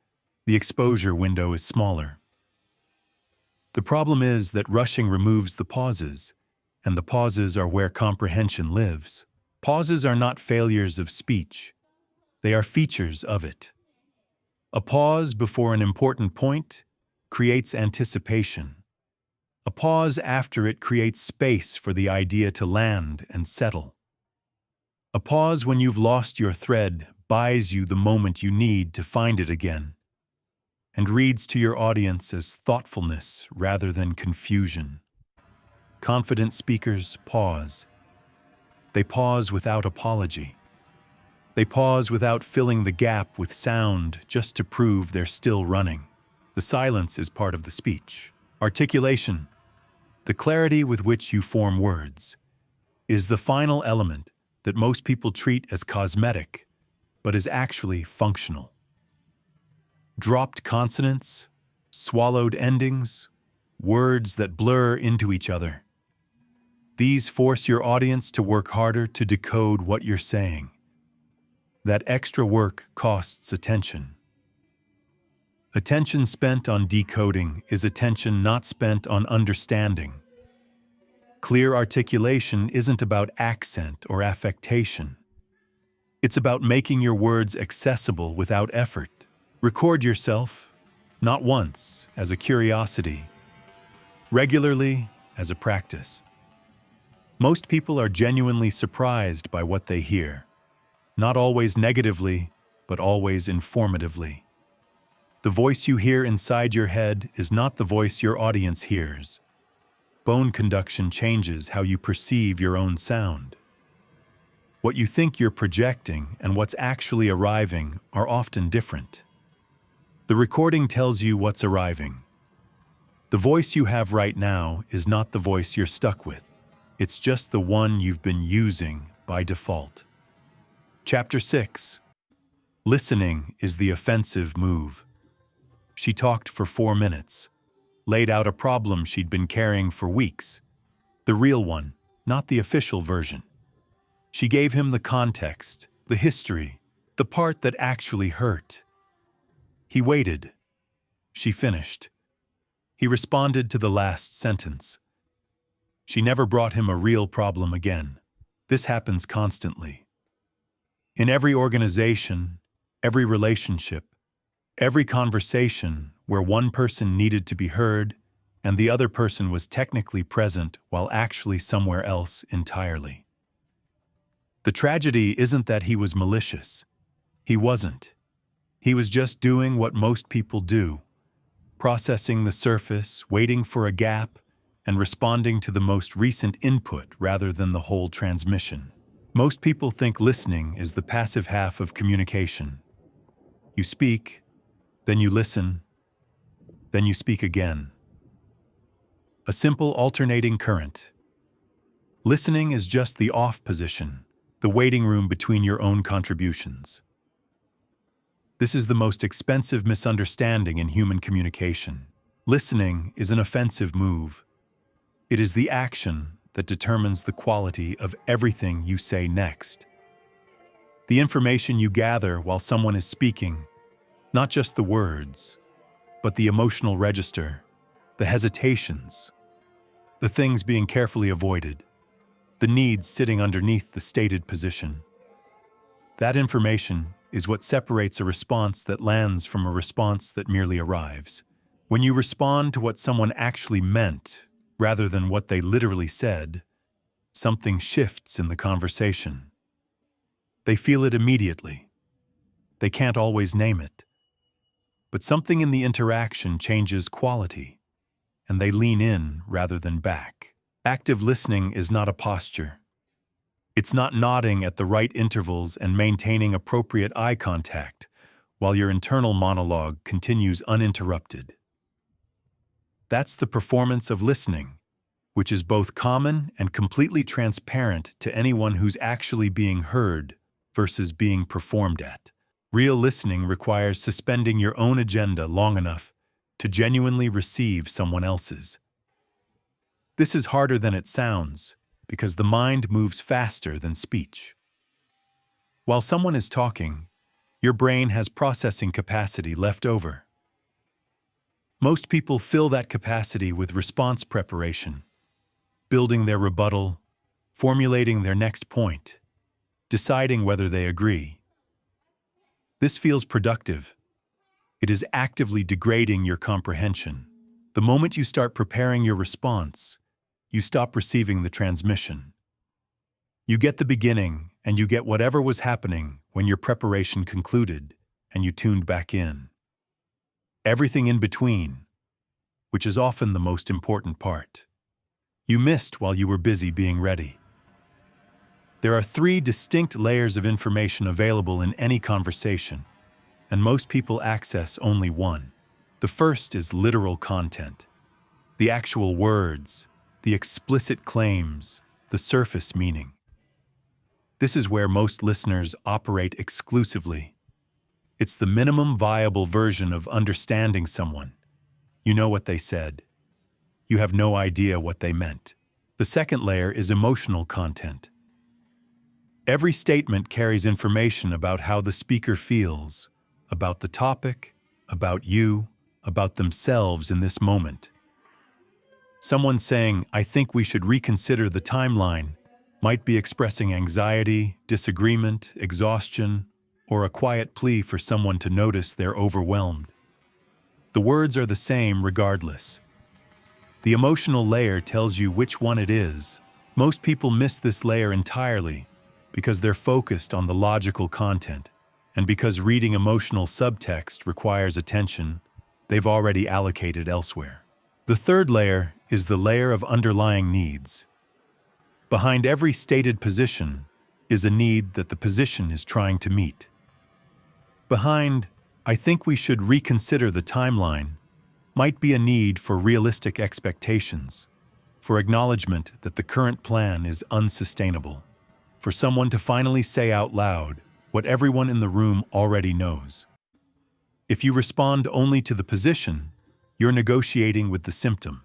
the exposure window is smaller. The problem is that rushing removes the pauses, and the pauses are where comprehension lives. Pauses are not failures of speech. They are features of it. A pause before an important point creates anticipation. A pause after it creates space for the idea to land and settle. A pause when you've lost your thread buys you the moment you need to find it again, and reads to your audience as thoughtfulness rather than confusion. Confident speakers pause. They pause without apology. They pause without filling the gap with sound just to prove they're still running. The silence is part of the speech. Articulation, the clarity with which you form words, is the final element that most people treat as cosmetic, but is actually functional. Dropped consonants, swallowed endings, words that blur into each other. These force your audience to work harder to decode what you're saying. That extra work costs attention. Attention spent on decoding is attention not spent on understanding. Clear articulation isn't about accent or affectation. It's about making your words accessible without effort. Record yourself, not once, as a curiosity, regularly as a practice. Most people are genuinely surprised by what they hear, not always negatively, but always informatively. The voice you hear inside your head is not the voice your audience hears. Bone conduction changes how you perceive your own sound. What you think you're projecting and what's actually arriving are often different. The recording tells you what's arriving. The voice you have right now is not the voice you're stuck with. It's just the one you've been using by default. Chapter 6. Listening is the offensive move. She talked for 4 minutes, laid out a problem she'd been carrying for weeks. The real one, not the official version. She gave him the context, the history, the part that actually hurt. He waited. She finished. He responded to the last sentence. She never brought him a real problem again. This happens constantly. In every organization, every relationship, every conversation where one person needed to be heard and the other person was technically present while actually somewhere else entirely. The tragedy isn't that he was malicious. He wasn't. He was just doing what most people do, processing the surface, waiting for a gap, and responding to the most recent input rather than the whole transmission. Most people think listening is the passive half of communication. You speak, then you listen, then you speak again. A simple alternating current. Listening is just the off position, the waiting room between your own contributions. This is the most expensive misunderstanding in human communication. Listening is an offensive move. It is the action that determines the quality of everything you say next. The information you gather while someone is speaking, not just the words, but the emotional register, the hesitations, the things being carefully avoided, the needs sitting underneath the stated position. That information is what separates a response that lands from a response that merely arrives. When you respond to what someone actually meant, rather than what they literally said, something shifts in the conversation. They feel it immediately. They can't always name it. But something in the interaction changes quality, and they lean in rather than back. Active listening is not a posture. It's not nodding at the right intervals and maintaining appropriate eye contact while your internal monologue continues uninterrupted. That's the performance of listening, which is both common and completely transparent to anyone who's actually being heard versus being performed at. Real listening requires suspending your own agenda long enough to genuinely receive someone else's. This is harder than it sounds because the mind moves faster than speech. While someone is talking, your brain has processing capacity left over. Most people fill that capacity with response preparation, building their rebuttal, formulating their next point, deciding whether they agree. This feels productive. It is actively degrading your comprehension. The moment you start preparing your response, you stop receiving the transmission. You get the beginning, and you get whatever was happening when your preparation concluded and you tuned back in. Everything in between, which is often the most important part, you missed while you were busy being ready. There are 3 distinct layers of information available in any conversation, and most people access only one. The first is literal content, the actual words, the explicit claims, the surface meaning. This is where most listeners operate exclusively. It's the minimum viable version of understanding someone. You know what they said. You have no idea what they meant. The second layer is emotional content. Every statement carries information about how the speaker feels, about the topic, about you, about themselves in this moment. Someone saying, "I think we should reconsider the timeline," might be expressing anxiety, disagreement, exhaustion, or a quiet plea for someone to notice they're overwhelmed. The words are the same regardless. The emotional layer tells you which one it is. Most people miss this layer entirely because they're focused on the logical content, and because reading emotional subtext requires attention they've already allocated elsewhere. The third layer is the layer of underlying needs. Behind every stated position is a need that the position is trying to meet. Behind, "I think we should reconsider the timeline," might be a need for realistic expectations, for acknowledgement that the current plan is unsustainable, for someone to finally say out loud what everyone in the room already knows. If you respond only to the position, you're negotiating with the symptom.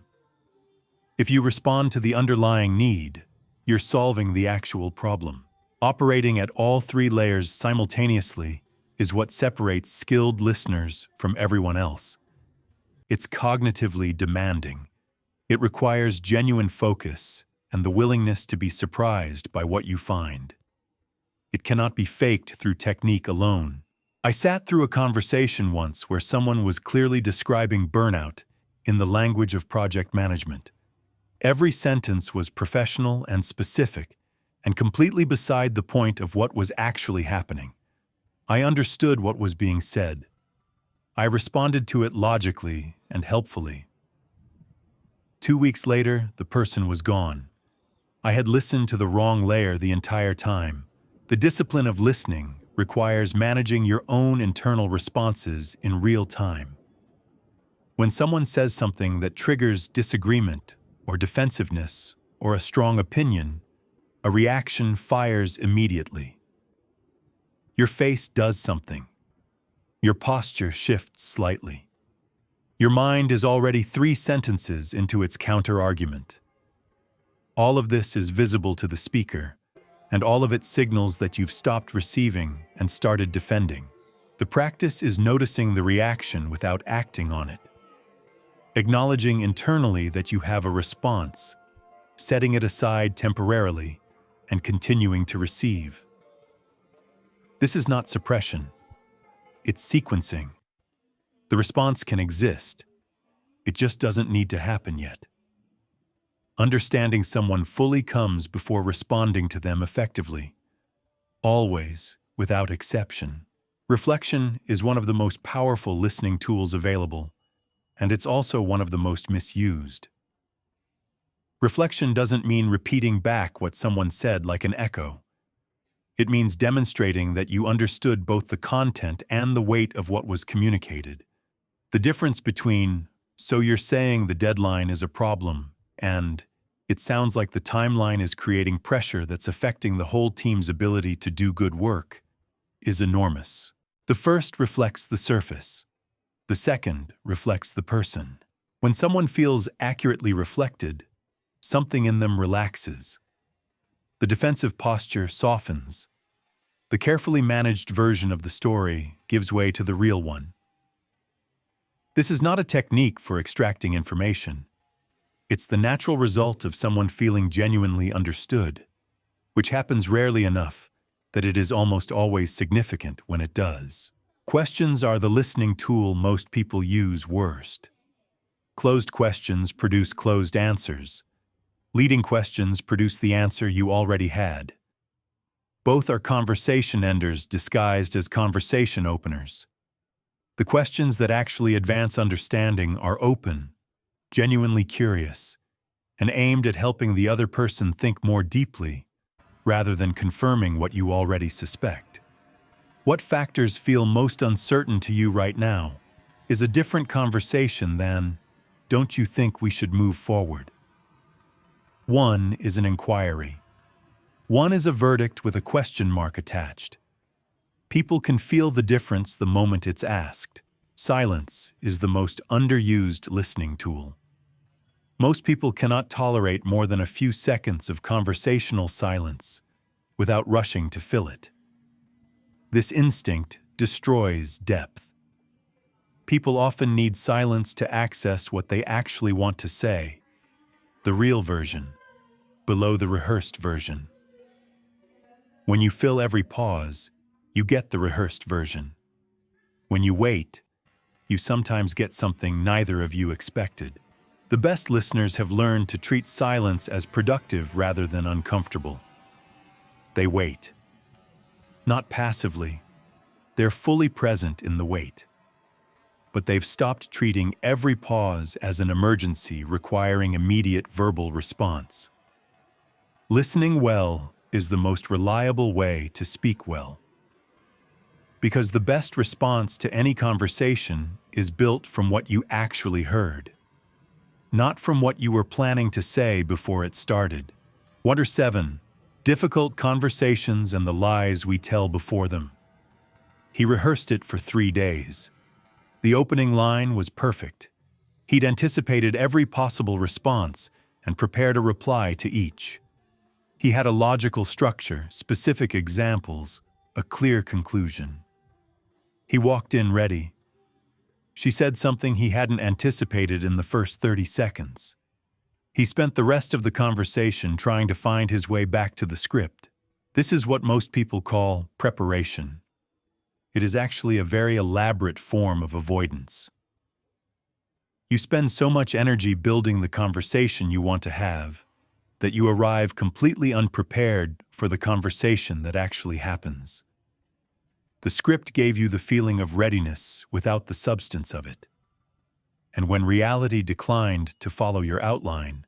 If you respond to the underlying need, you're solving the actual problem. Operating at all 3 layers simultaneously is what separates skilled listeners from everyone else. It's cognitively demanding. It requires genuine focus and the willingness to be surprised by what you find. It cannot be faked through technique alone. I sat through a conversation once where someone was clearly describing burnout in the language of project management. Every sentence was professional and specific, and completely beside the point of what was actually happening. I understood what was being said. I responded to it logically and helpfully. 2 weeks later, the person was gone. I had listened to the wrong layer the entire time. The discipline of listening requires managing your own internal responses in real time. When someone says something that triggers disagreement or defensiveness or a strong opinion, a reaction fires immediately. Your face does something. Your posture shifts slightly. Your mind is already 3 sentences into its counter-argument. All of this is visible to the speaker, and all of it signals that you've stopped receiving and started defending. The practice is noticing the reaction without acting on it, acknowledging internally that you have a response, setting it aside temporarily, and continuing to receive. This is not suppression. It's sequencing. The response can exist. It just doesn't need to happen yet. Understanding someone fully comes before responding to them effectively. Always, without exception. Reflection is one of the most powerful listening tools available, and it's also one of the most misused. Reflection doesn't mean repeating back what someone said like an echo. It means demonstrating that you understood both the content and the weight of what was communicated. The difference between, "So you're saying the deadline is a problem," and "It sounds like the timeline is creating pressure that's affecting the whole team's ability to do good work," is enormous. The first reflects the surface. The second reflects the person. When someone feels accurately reflected, something in them relaxes. The defensive posture softens. The carefully managed version of the story gives way to the real one. This is not a technique for extracting information. It's the natural result of someone feeling genuinely understood, which happens rarely enough that it is almost always significant when it does. Questions are the listening tool most people use worst. Closed questions produce closed answers. Leading questions produce the answer you already had. Both are conversation enders disguised as conversation openers. The questions that actually advance understanding are open, genuinely curious, and aimed at helping the other person think more deeply, rather than confirming what you already suspect. What factors feel most uncertain to you right now is a different conversation than, "Don't you think we should move forward?" One is an inquiry. One is a verdict with a question mark attached. People can feel the difference the moment it's asked. Silence is the most underused listening tool. Most people cannot tolerate more than a few seconds of conversational silence without rushing to fill it. This instinct destroys depth. People often need silence to access what they actually want to say, the real version, below the rehearsed version. When you fill every pause, you get the rehearsed version. When you wait, you sometimes get something neither of you expected. The best listeners have learned to treat silence as productive rather than uncomfortable. They wait. Not passively. They're fully present in the wait. But they've stopped treating every pause as an emergency requiring immediate verbal response. Listening well is the most reliable way to speak well. Because the best response to any conversation is built from what you actually heard, not from what you were planning to say before it started. Wonder 7. Difficult conversations and the lies we tell before them. He rehearsed it for 3 days. The opening line was perfect. He'd anticipated every possible response and prepared a reply to each. He had a logical structure, specific examples, a clear conclusion. He walked in ready. She said something he hadn't anticipated in the first 30 seconds. He spent the rest of the conversation trying to find his way back to the script. This is what most people call preparation. It is actually a very elaborate form of avoidance. You spend so much energy building the conversation you want to have that you arrive completely unprepared for the conversation that actually happens. The script gave you the feeling of readiness without the substance of it. And when reality declined to follow your outline,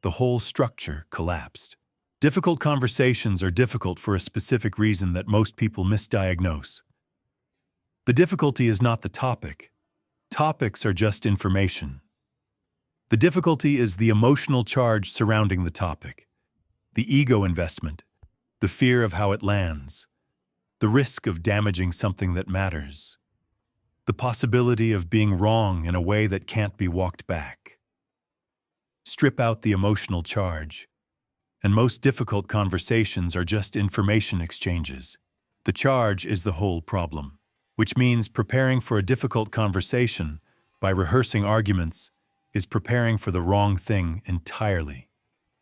the whole structure collapsed. Difficult conversations are difficult for a specific reason that most people misdiagnose. The difficulty is not the topic. Topics are just information. The difficulty is the emotional charge surrounding the topic, the ego investment, the fear of how it lands, the risk of damaging something that matters, the possibility of being wrong in a way that can't be walked back. Strip out the emotional charge, and most difficult conversations are just information exchanges. The charge is the whole problem, which means preparing for a difficult conversation by rehearsing arguments is preparing for the wrong thing entirely.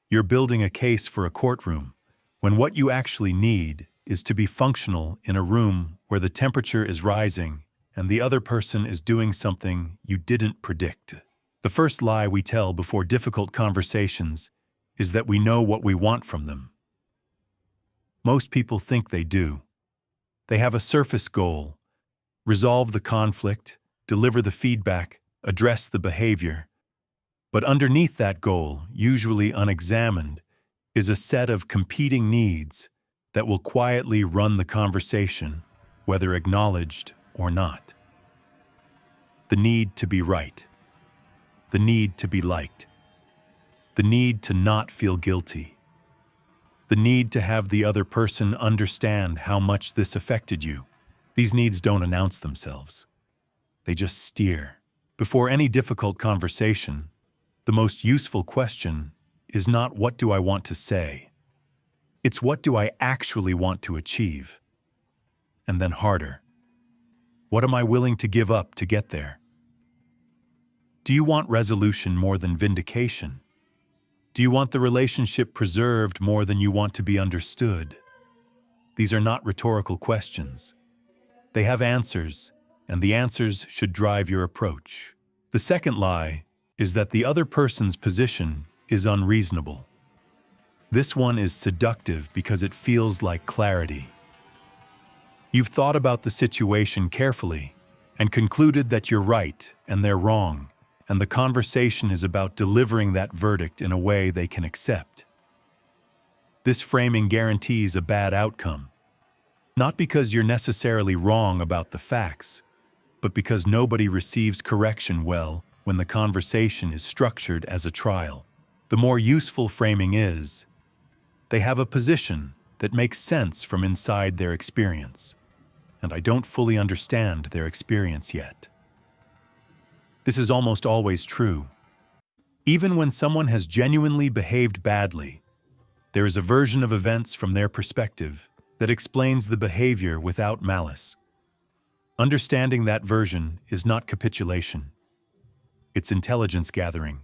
You're building a case for a courtroom, when what you actually need is to be functional in a room where the temperature is rising and the other person is doing something you didn't predict. The first lie we tell before difficult conversations is that we know what we want from them. Most people think they do. They have a surface goal: resolve the conflict, deliver the feedback, address the behavior. But underneath that goal, usually unexamined, is a set of competing needs that will quietly run the conversation, whether acknowledged or not. The need to be right. The need to be liked. The need to not feel guilty. The need to have the other person understand how much this affected you. These needs don't announce themselves. They just steer. Before any difficult conversation, the most useful question is not what do I want to say? It's what do I actually want to achieve? And then harder, what am I willing to give up to get there? Do you want resolution more than vindication? Do you want the relationship preserved more than you want to be understood? These are not rhetorical questions. They have answers, and the answers should drive your approach. The second lie is that the other person's position is unreasonable. This one is seductive because it feels like clarity. You've thought about the situation carefully and concluded that you're right and they're wrong, and the conversation is about delivering that verdict in a way they can accept. This framing guarantees a bad outcome, not because you're necessarily wrong about the facts, but because nobody receives correction well when the conversation is structured as a trial. The more useful framing is, they have a position that makes sense from inside their experience, and I don't fully understand their experience yet. This is almost always true. Even when someone has genuinely behaved badly, there is a version of events from their perspective that explains the behavior without malice. Understanding that version is not capitulation. It's intelligence gathering.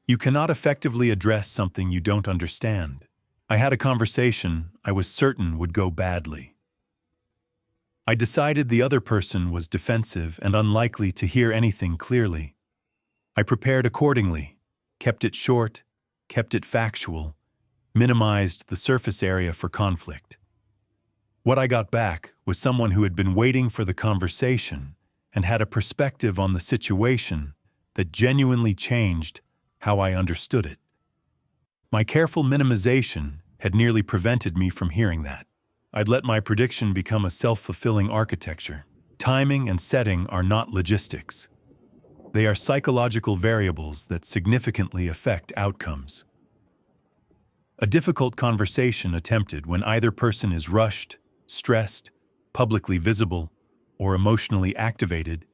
You cannot effectively address something you don't understand. I had a conversation I was certain would go badly. I decided the other person was defensive and unlikely to hear anything clearly. I prepared accordingly, kept it short, kept it factual, minimized the surface area for conflict. What I got back was someone who had been waiting for the conversation and had a perspective on the situation that genuinely changed how I understood it. My careful minimization had nearly prevented me from hearing that. I'd let my prediction become a self-fulfilling architecture. Timing and setting are not logistics. They are psychological variables that significantly affect outcomes. A difficult conversation attempted when either person is rushed, stressed, publicly visible, or emotionally activated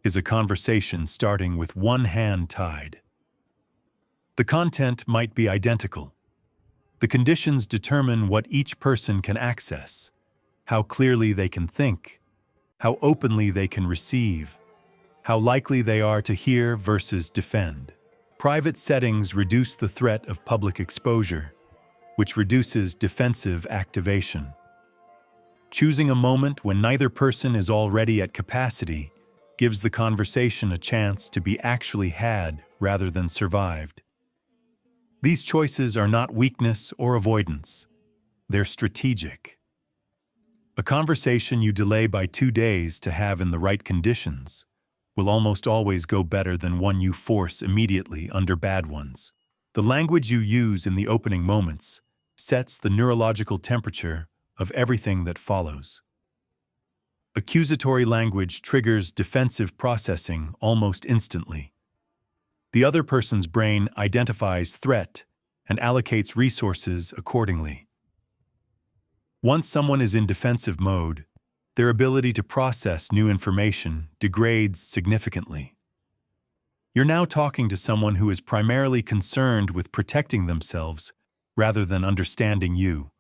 is a conversation starting with one hand tied. The content might be identical. The conditions determine what each person can access, how clearly they can think, how openly they can receive, how likely they are to hear versus defend. Private settings reduce the threat of public exposure. which reduces defensive activation. Choosing a moment when neither person is already at capacity gives the conversation a chance to be actually had rather than survived. These choices are not weakness or avoidance. They're strategic. A conversation you delay by 2 days to have in the right conditions will almost always go better than one you force immediately under bad ones. The language you use in the opening moments sets the neurological temperature of everything that follows. Accusatory language triggers defensive processing almost instantly. The other person's brain identifies threat and allocates resources accordingly. Once someone is in defensive mode, their ability to process new information degrades significantly. You're now talking to someone who is primarily concerned with protecting themselves rather than understanding you.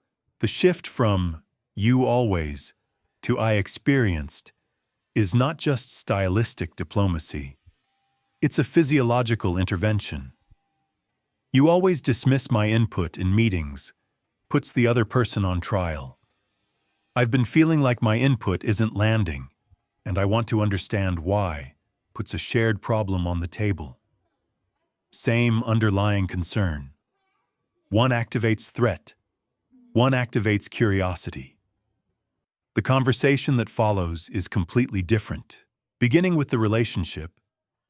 The shift from "you always" to "I experienced" is not just stylistic diplomacy. It's a physiological intervention. "You always dismiss my input in meetings" puts the other person on trial. "I've been feeling like my input isn't landing, and I want to understand why" puts a shared problem on the table. Same underlying concern. One activates threat. One activates curiosity. The conversation that follows is completely different, beginning with the relationship,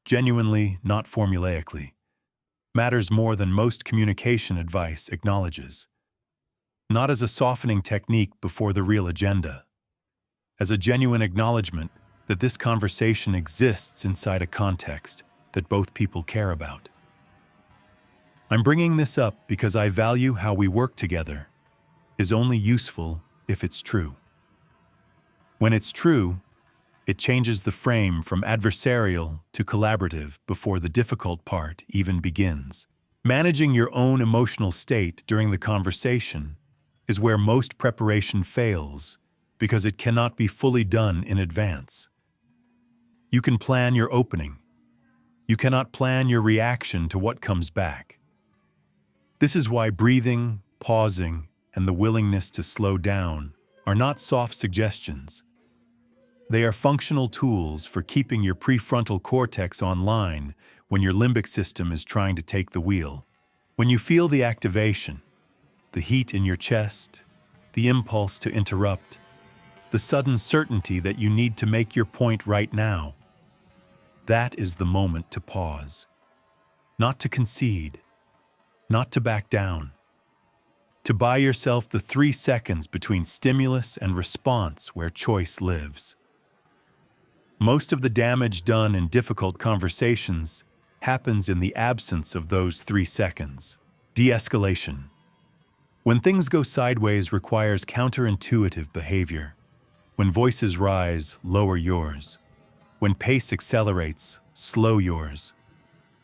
genuinely, not formulaically, matters more than most communication advice acknowledges. Not as a softening technique before the real agenda, as a genuine acknowledgement that this conversation exists inside a context that both people care about. I'm bringing this up because I value how we work together is only useful if it's true. When it's true, it changes the frame from adversarial to collaborative before the difficult part even begins. Managing your own emotional state during the conversation is where most preparation fails because it cannot be fully done in advance. You can plan your opening. You cannot plan your reaction to what comes back. This is why breathing, pausing, and the willingness to slow down are not soft suggestions. They are functional tools for keeping your prefrontal cortex online when your limbic system is trying to take the wheel. When you feel the activation, the heat in your chest, the impulse to interrupt, the sudden certainty that you need to make your point right now, that is the moment to pause. Not to concede, not to back down. To buy yourself the 3 seconds between stimulus and response where choice lives. Most of the damage done in difficult conversations happens in the absence of those 3 seconds. De-escalation. When things go sideways requires counterintuitive behavior. When voices rise, lower yours. When pace accelerates, slow yours.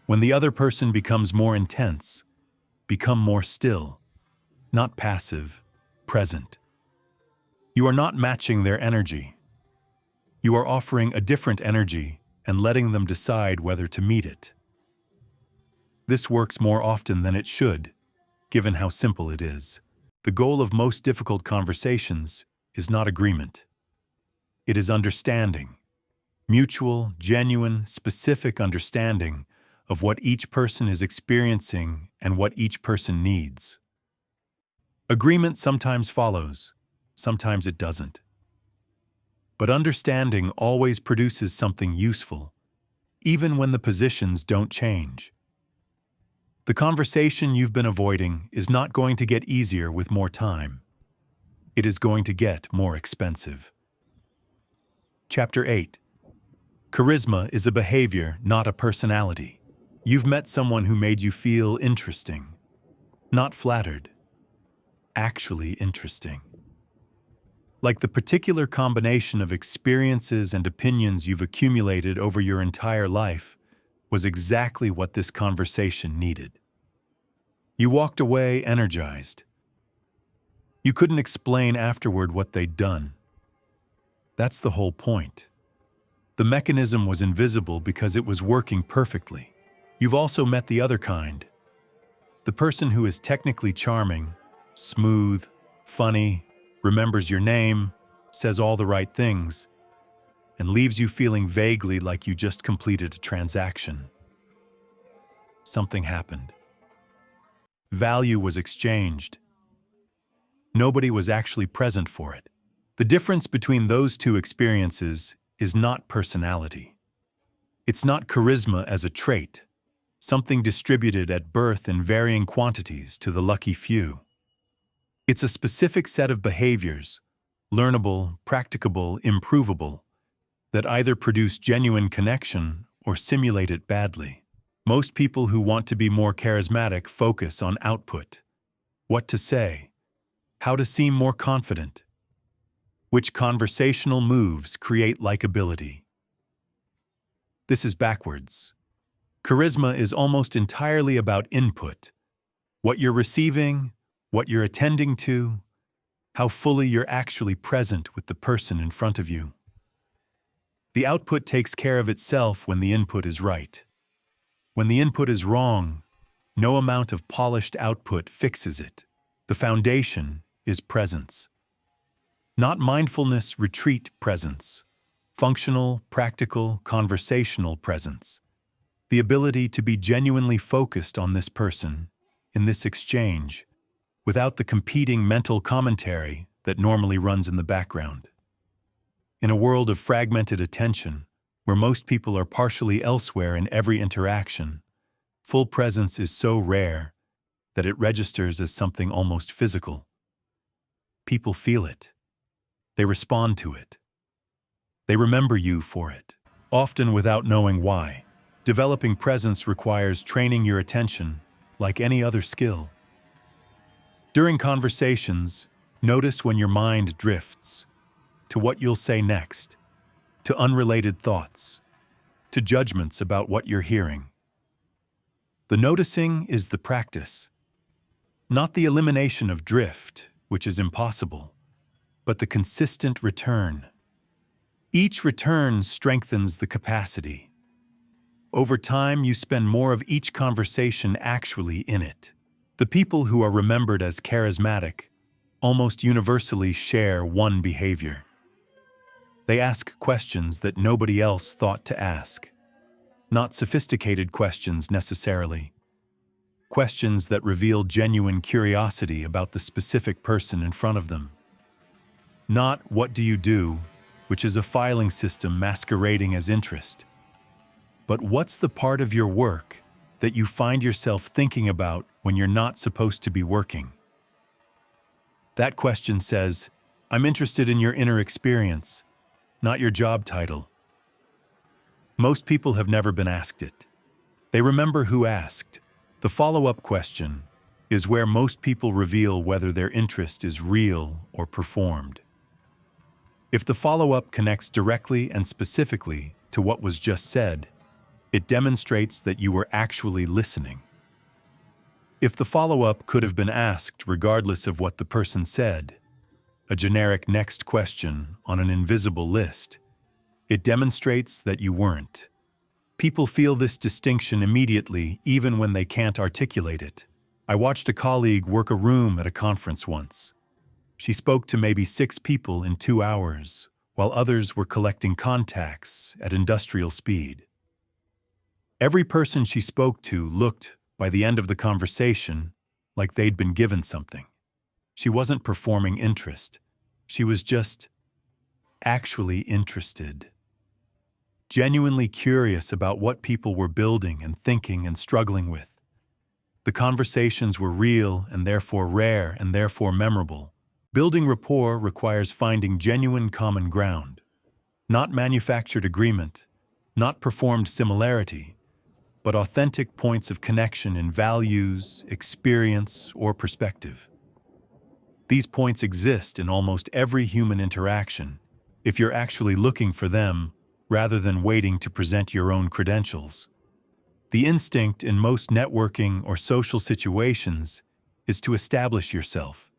When the other person becomes more intense, become more still. Not passive, present. You are not matching their energy. You are offering a different energy and letting them decide whether to meet it. This works more often than it should, given how simple it is. The goal of most difficult conversations is not agreement. It is understanding. Mutual, genuine, specific understanding of what each person is experiencing and what each person needs. Agreement sometimes follows, sometimes it doesn't. But understanding always produces something useful, even when the positions don't change. The conversation you've been avoiding is not going to get easier with more time. It is going to get more expensive. Chapter 8. Charisma is a behavior, not a personality. You've met someone who made you feel interesting, not flattered. Actually interesting. Like the particular combination of experiences and opinions you've accumulated over your entire life was exactly what this conversation needed. You walked away energized. You couldn't explain afterward what they'd done. That's the whole point. The mechanism was invisible because it was working perfectly. You've also met the other kind. The person who is technically charming, smooth, funny, remembers your name, says all the right things, and leaves you feeling vaguely like you just completed a transaction. Something happened. Value was exchanged. Nobody was actually present for it. The difference between those two experiences is not personality. It's not charisma as a trait, something distributed at birth in varying quantities to the lucky few. It's a specific set of behaviors, learnable, practicable, improvable, that either produce genuine connection or simulate it badly. Most people who want to be more charismatic focus on output, what to say, how to seem more confident, which conversational moves create likability. This is backwards. Charisma is almost entirely about input, what you're receiving, what you're attending to, how fully you're actually present with the person in front of you. The output takes care of itself when the input is right. When the input is wrong, no amount of polished output fixes it. The foundation is presence. Not mindfulness retreat presence, functional, practical, conversational presence. The ability to be genuinely focused on this person, in this exchange, without the competing mental commentary that normally runs in the background. In a world of fragmented attention, where most people are partially elsewhere in every interaction, full presence is so rare that it registers as something almost physical. People feel it. They respond to it. They remember you for it, often without knowing why. Developing presence requires training your attention like any other skill. During conversations, notice when your mind drifts to what you'll say next, to unrelated thoughts, to judgments about what you're hearing. The noticing is the practice, not the elimination of drift, which is impossible, but the consistent return. Each return strengthens the capacity. Over time, you spend more of each conversation actually in it. The people who are remembered as charismatic almost universally share one behavior. They ask questions that nobody else thought to ask. Not sophisticated questions necessarily. Questions that reveal genuine curiosity about the specific person in front of them. Not "what do you do?" which is a filing system masquerading as interest. But what's the part of your work that you find yourself thinking about when you're not supposed to be working? That question says, "I'm interested in your inner experience, not your job title." Most people have never been asked it. They remember who asked. The follow-up question is where most people reveal whether their interest is real or performed. If the follow-up connects directly and specifically to what was just said, it demonstrates that you were actually listening. If the follow-up could have been asked regardless of what the person said, a generic next question on an invisible list, it demonstrates that you weren't. People feel this distinction immediately, even when they can't articulate it. I watched a colleague work a room at a conference once. She spoke to maybe 6 people in 2 hours, while others were collecting contacts at industrial speed. Every person she spoke to looked, by the end of the conversation, like they'd been given something. She wasn't performing interest. She was just actually interested. Genuinely curious about what people were building and thinking and struggling with. The conversations were real and therefore rare and therefore memorable. Building rapport requires finding genuine common ground, not manufactured agreement, not performed similarity, but authentic points of connection in values, experience, or perspective. These points exist in almost every human interaction, if you're actually looking for them rather than waiting to present your own credentials. The instinct in most networking or social situations is to establish yourself,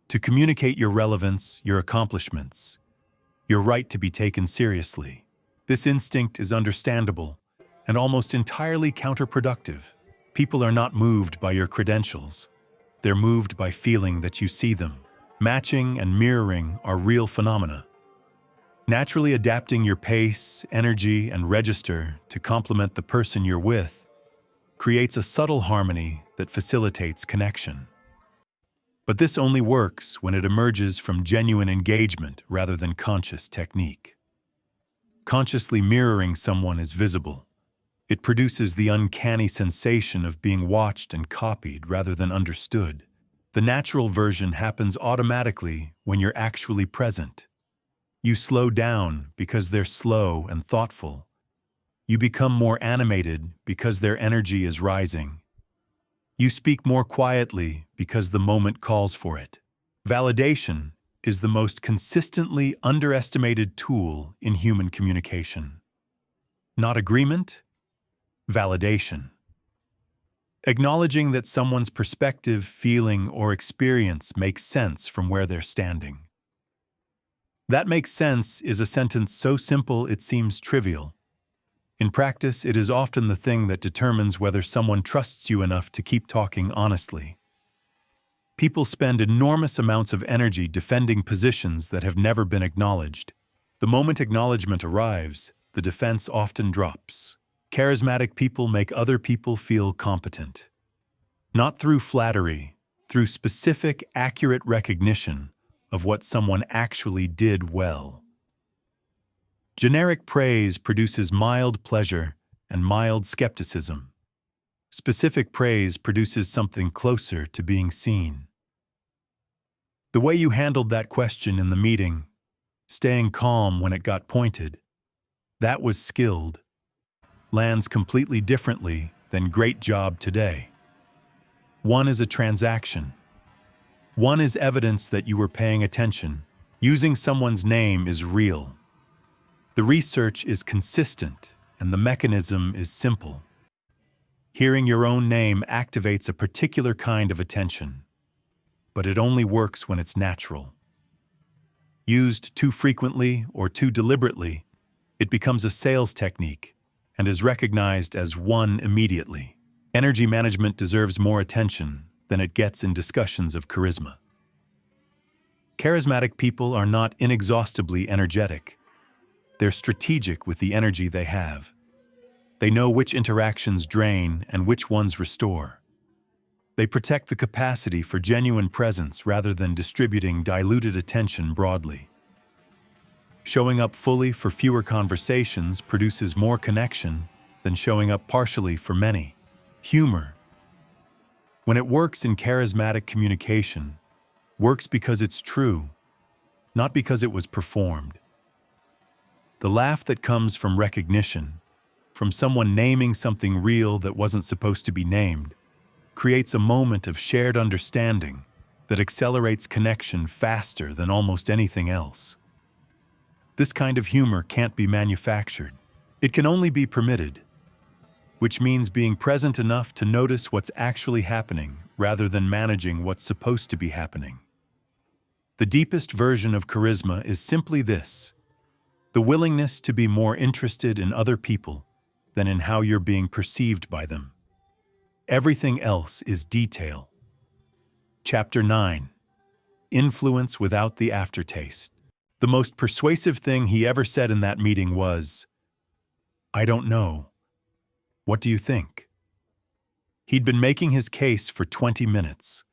to communicate your relevance, your accomplishments, your right to be taken seriously. This instinct is understandable and almost entirely counterproductive. People are not moved by your credentials. They're moved by feeling that you see them. Matching and mirroring are real phenomena. Naturally adapting your pace, energy, and register to complement the person you're with creates a subtle harmony that facilitates connection. But this only works when it emerges from genuine engagement rather than conscious technique. Consciously mirroring someone is visible. It produces the uncanny sensation of being watched and copied rather than understood. The natural version happens automatically when you're actually present. You slow down because they're slow and thoughtful. You become more animated because their energy is rising. You speak more quietly because the moment calls for it. Validation is the most consistently underestimated tool in human communication. Not agreement, validation. Acknowledging that someone's perspective, feeling, or experience makes sense from where they're standing. That makes sense is a sentence so simple it seems trivial. In practice, it is often the thing that determines whether someone trusts you enough to keep talking honestly. People spend enormous amounts of energy defending positions that have never been acknowledged. The moment acknowledgement arrives, the defense often drops. Charismatic people make other people feel competent. Not through flattery, through specific, accurate recognition of what someone actually did well. Generic praise produces mild pleasure and mild skepticism. Specific praise produces something closer to being seen. The way you handled that question in the meeting, staying calm when it got pointed, that was skilled, lands completely differently than great job today. One is a transaction. One is evidence that you were paying attention. Using someone's name is real. The research is consistent, and the mechanism is simple. Hearing your own name activates a particular kind of attention, but it only works when it's natural. Used too frequently or too deliberately, it becomes a sales technique and is recognized as one immediately. Energy management deserves more attention than it gets in discussions of charisma. Charismatic people are not inexhaustibly energetic. They're strategic with the energy they have. They know which interactions drain and which ones restore. They protect the capacity for genuine presence rather than distributing diluted attention broadly. Showing up fully for fewer conversations produces more connection than showing up partially for many. Humor, when it works in charismatic communication, works because it's true, not because it was performed. The laugh that comes from recognition, from someone naming something real that wasn't supposed to be named, creates a moment of shared understanding that accelerates connection faster than almost anything else. This kind of humor can't be manufactured. It can only be permitted, which means being present enough to notice what's actually happening rather than managing what's supposed to be happening. The deepest version of charisma is simply this: the willingness to be more interested in other people than in how you're being perceived by them. Everything else is detail. Chapter 9. Influence without the aftertaste. The most persuasive thing he ever said in that meeting was, "I don't know. What do you think?" He'd been making his case for 20 minutes,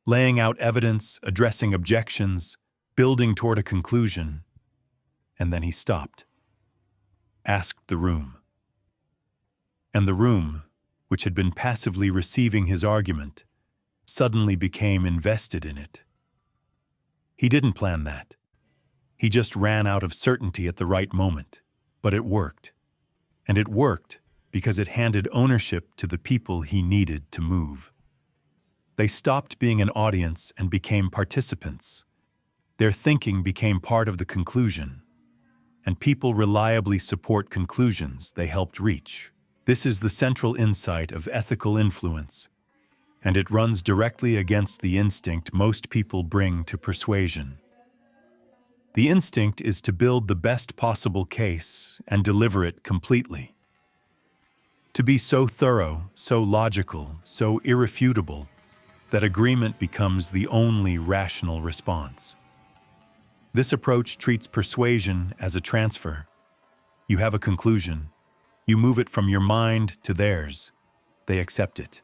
laying out evidence, addressing objections, building toward a conclusion, and then he stopped, asked the room. And the room, which had been passively receiving his argument, suddenly became invested in it. He didn't plan that. He just ran out of certainty at the right moment, but it worked. And it worked because it handed ownership to the people he needed to move. They stopped being an audience and became participants. Their thinking became part of the conclusion, and people reliably support conclusions they helped reach. This is the central insight of ethical influence, and it runs directly against the instinct most people bring to persuasion. The instinct is to build the best possible case and deliver it completely. To be so thorough, so logical, so irrefutable, that agreement becomes the only rational response. This approach treats persuasion as a transfer. You have a conclusion. You move it from your mind to theirs. They accept it.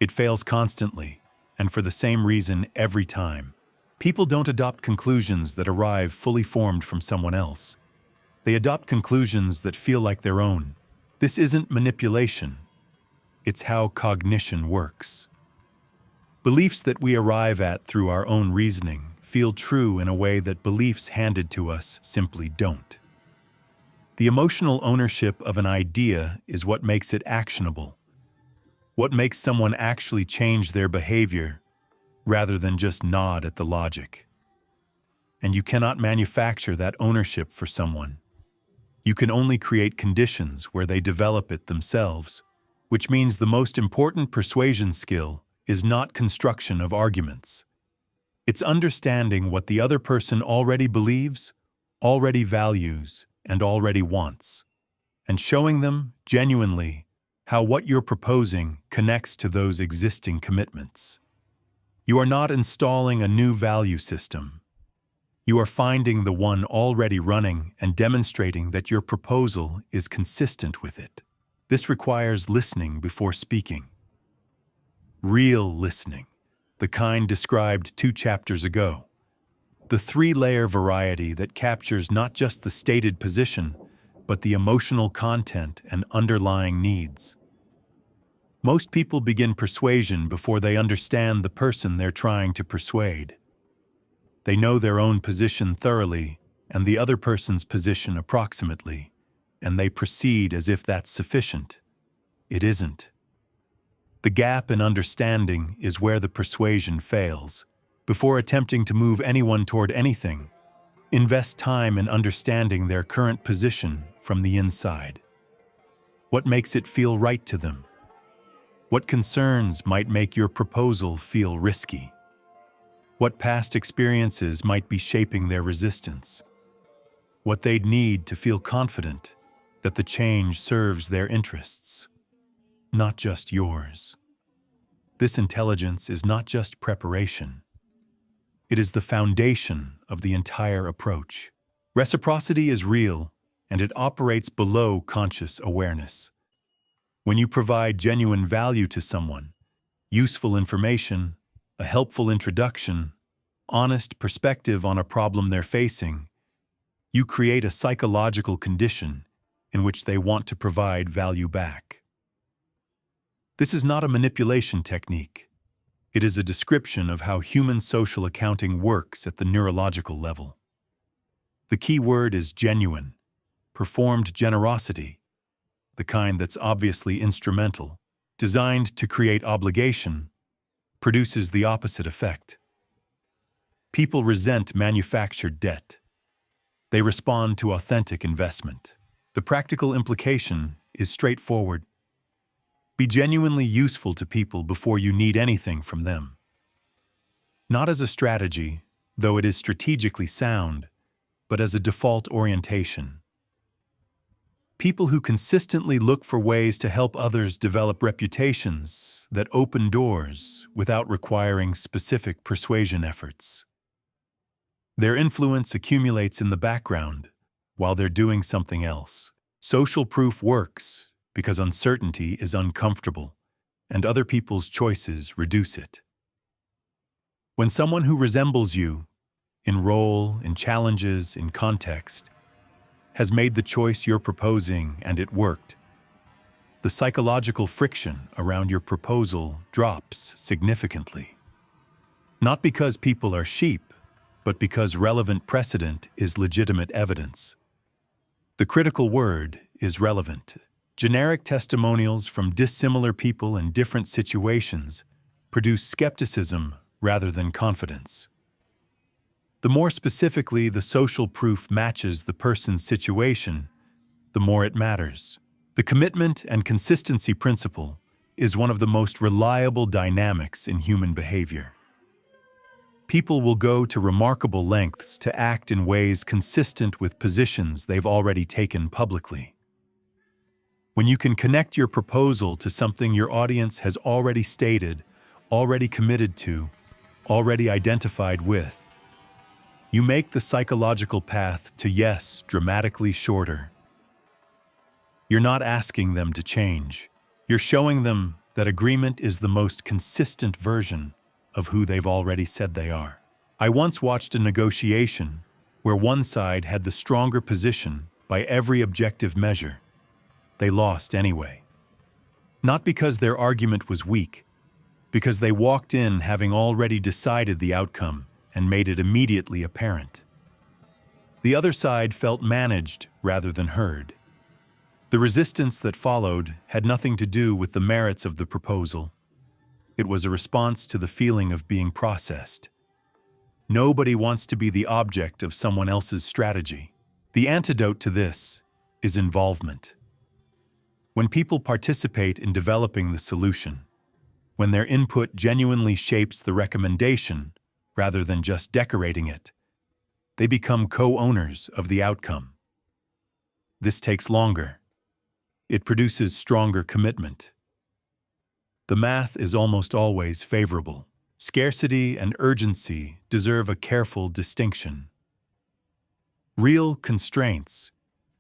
It fails constantly, and for the same reason every time. People don't adopt conclusions that arrive fully formed from someone else. They adopt conclusions that feel like their own. This isn't manipulation. It's how cognition works. Beliefs that we arrive at through our own reasoning feel true in a way that beliefs handed to us simply don't. The emotional ownership of an idea is what makes it actionable, what makes someone actually change their behavior rather than just nod at the logic. And you cannot manufacture that ownership for someone. You can only create conditions where they develop it themselves, which means the most important persuasion skill is not construction of arguments. It's understanding what the other person already believes, already values, and already wants, and showing them, genuinely, how what you're proposing connects to those existing commitments. You are not installing a new value system. You are finding the one already running and demonstrating that your proposal is consistent with it. This requires listening before speaking. Real listening, the kind described 2 chapters ago. The 3-layer variety that captures not just the stated position, but the emotional content and underlying needs. Most people begin persuasion before they understand the person they're trying to persuade. They know their own position thoroughly and the other person's position approximately, and they proceed as if that's sufficient. It isn't. The gap in understanding is where the persuasion fails. Before attempting to move anyone toward anything, invest time in understanding their current position from the inside. What makes it feel right to them? What concerns might make your proposal feel risky? What past experiences might be shaping their resistance? What they'd need to feel confident that the change serves their interests, not just yours. This intelligence is not just preparation. It is the foundation of the entire approach. Reciprocity is real, and it operates below conscious awareness. When you provide genuine value to someone, useful information, a helpful introduction, honest perspective on a problem they're facing, you create a psychological condition in which they want to provide value back. This is not a manipulation technique. It is a description of how human social accounting works at the neurological level. The key word is genuine, performed generosity, the kind that's obviously instrumental, designed to create obligation, produces the opposite effect. People resent manufactured debt. They respond to authentic investment. The practical implication is straightforward. Be genuinely useful to people before you need anything from them. Not as a strategy, though it is strategically sound, but as a default orientation. People who consistently look for ways to help others develop reputations that open doors without requiring specific persuasion efforts. Their influence accumulates in the background while they're doing something else. Social proof works because uncertainty is uncomfortable, and other people's choices reduce it. When someone who resembles you, in role, in challenges, in context, has made the choice you're proposing and it worked, the psychological friction around your proposal drops significantly. Not because people are sheep, but because relevant precedent is legitimate evidence. The critical word is relevant. Generic testimonials from dissimilar people in different situations produce skepticism rather than confidence. The more specifically the social proof matches the person's situation, the more it matters. The commitment and consistency principle is one of the most reliable dynamics in human behavior. People will go to remarkable lengths to act in ways consistent with positions they've already taken publicly. When you can connect your proposal to something your audience has already stated already committed to, already identified with. You make the psychological path to yes dramatically shorter. You're not asking them to change. You're showing them that agreement is the most consistent version of who they've already said they are. I once watched a negotiation where one side had the stronger position by every objective measure. They lost anyway. Not because their argument was weak, because they walked in having already decided the outcome and made it immediately apparent. The other side felt managed rather than heard. The resistance that followed had nothing to do with the merits of the proposal. It was a response to the feeling of being processed. Nobody wants to be the object of someone else's strategy. The antidote to this is involvement. When people participate in developing the solution, when their input genuinely shapes the recommendation rather than just decorating it, they become co-owners of the outcome. This takes longer. It produces stronger commitment. The math is almost always favorable. Scarcity and urgency deserve a careful distinction. Real constraints,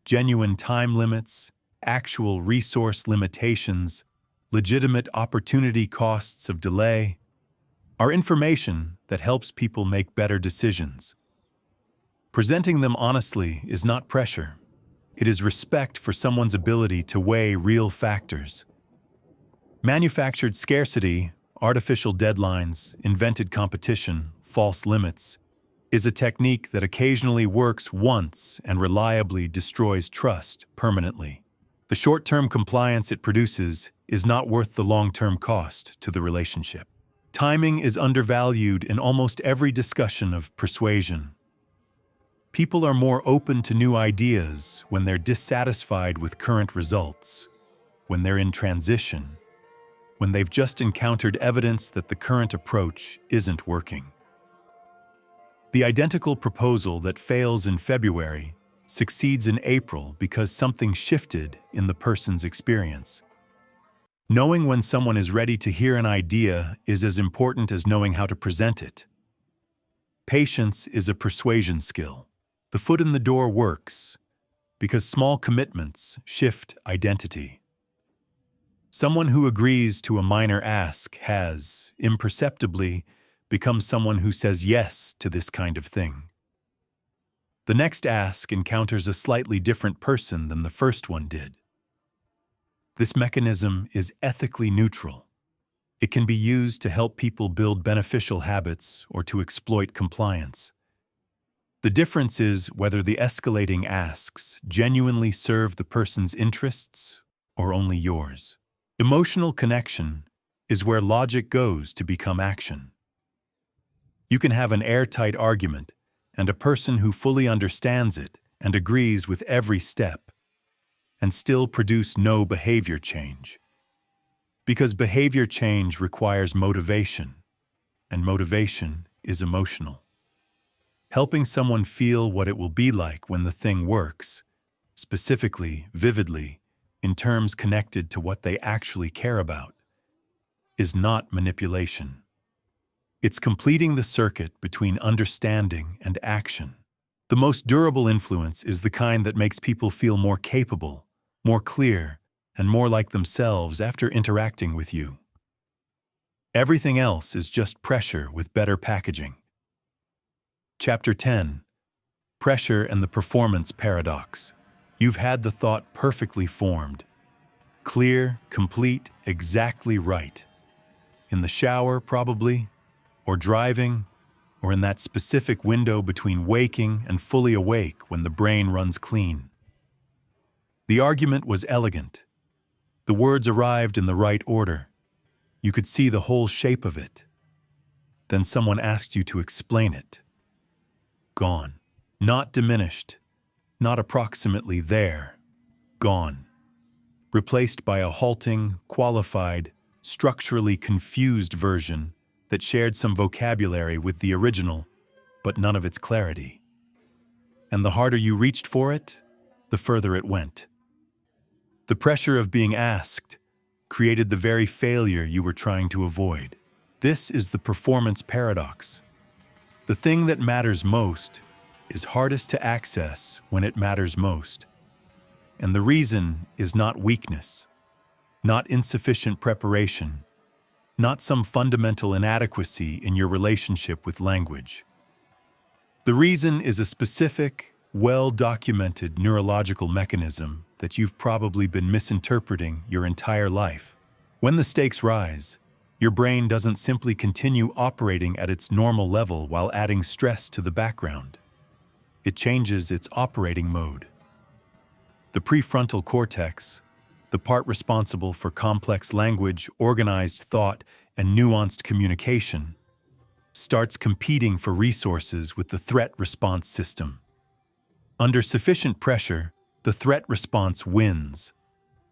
genuine time limits, actual resource limitations, legitimate opportunity costs of delay, are information that helps people make better decisions. Presenting them honestly is not pressure. It is respect for someone's ability to weigh real factors. Manufactured scarcity, artificial deadlines, invented competition, false limits, is a technique that occasionally works once and reliably destroys trust permanently. The short-term compliance it produces is not worth the long-term cost to the relationship. Timing is undervalued in almost every discussion of persuasion. People are more open to new ideas when they're dissatisfied with current results, when they're in transition, when they've just encountered evidence that the current approach isn't working. The identical proposal that fails in February succeeds in April because something shifted in the person's experience. Knowing when someone is ready to hear an idea is as important as knowing how to present it. Patience is a persuasion skill. The foot in the door works because small commitments shift identity. Someone who agrees to a minor ask has, imperceptibly, become someone who says yes to this kind of thing. The next ask encounters a slightly different person than the first one did. This mechanism is ethically neutral. It can be used to help people build beneficial habits or to exploit compliance. The difference is whether the escalating asks genuinely serve the person's interests or only yours. Emotional connection is where logic goes to become action. You can have an airtight argument and a person who fully understands it and agrees with every step, and still produce no behavior change. Because behavior change requires motivation, and motivation is emotional. Helping someone feel what it will be like when the thing works, specifically, vividly, in terms connected to what they actually care about, is not manipulation. It's completing the circuit between understanding and action. The most durable influence is the kind that makes people feel more capable, more clear, and more like themselves after interacting with you. Everything else is just pressure with better packaging. Chapter 10. Pressure and the Performance Paradox. You've had the thought perfectly formed. Clear, complete, exactly right. In the shower, probably, or driving, or in that specific window between waking and fully awake when the brain runs clean. The argument was elegant. The words arrived in the right order. You could see the whole shape of it. Then someone asked you to explain it. Gone. Not diminished. Not approximately there. Gone. Replaced by a halting, qualified, structurally confused version that shared some vocabulary with the original, but none of its clarity. And the harder you reached for it, the further it went. The pressure of being asked created the very failure you were trying to avoid. This is the performance paradox. The thing that matters most is hardest to access when it matters most. And the reason is not weakness, not insufficient preparation, not some fundamental inadequacy in your relationship with language. The reason is a specific, well-documented neurological mechanism that you've probably been misinterpreting your entire life. When the stakes rise, your brain doesn't simply continue operating at its normal level while adding stress to the background. It changes its operating mode. The prefrontal cortex, the part responsible for complex language, organized thought, and nuanced communication, starts competing for resources with the threat response system. Under sufficient pressure, the threat response wins,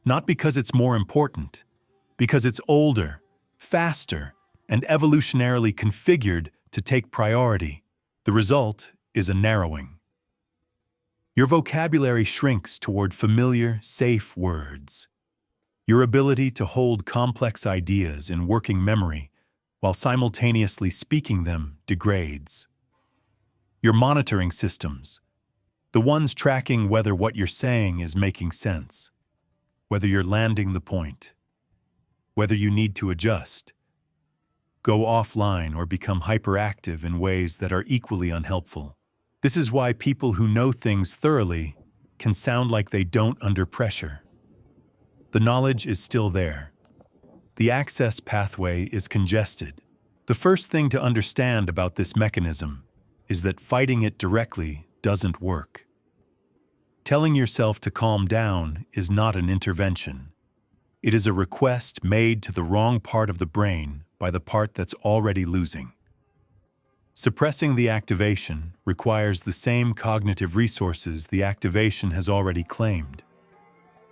not because it's more important, because it's older, faster, and evolutionarily configured to take priority. The result is a narrowing. Your vocabulary shrinks toward familiar, safe words. Your ability to hold complex ideas in working memory while simultaneously speaking them degrades. Your monitoring systems, the ones tracking whether what you're saying is making sense, whether you're landing the point, whether you need to adjust, go offline or become hyperactive in ways that are equally unhelpful. This is why people who know things thoroughly can sound like they don't under pressure. The knowledge is still there. The access pathway is congested. The first thing to understand about this mechanism is that fighting it directly doesn't work. Telling yourself to calm down is not an intervention. It is a request made to the wrong part of the brain by the part that's already losing. Suppressing the activation requires the same cognitive resources the activation has already claimed.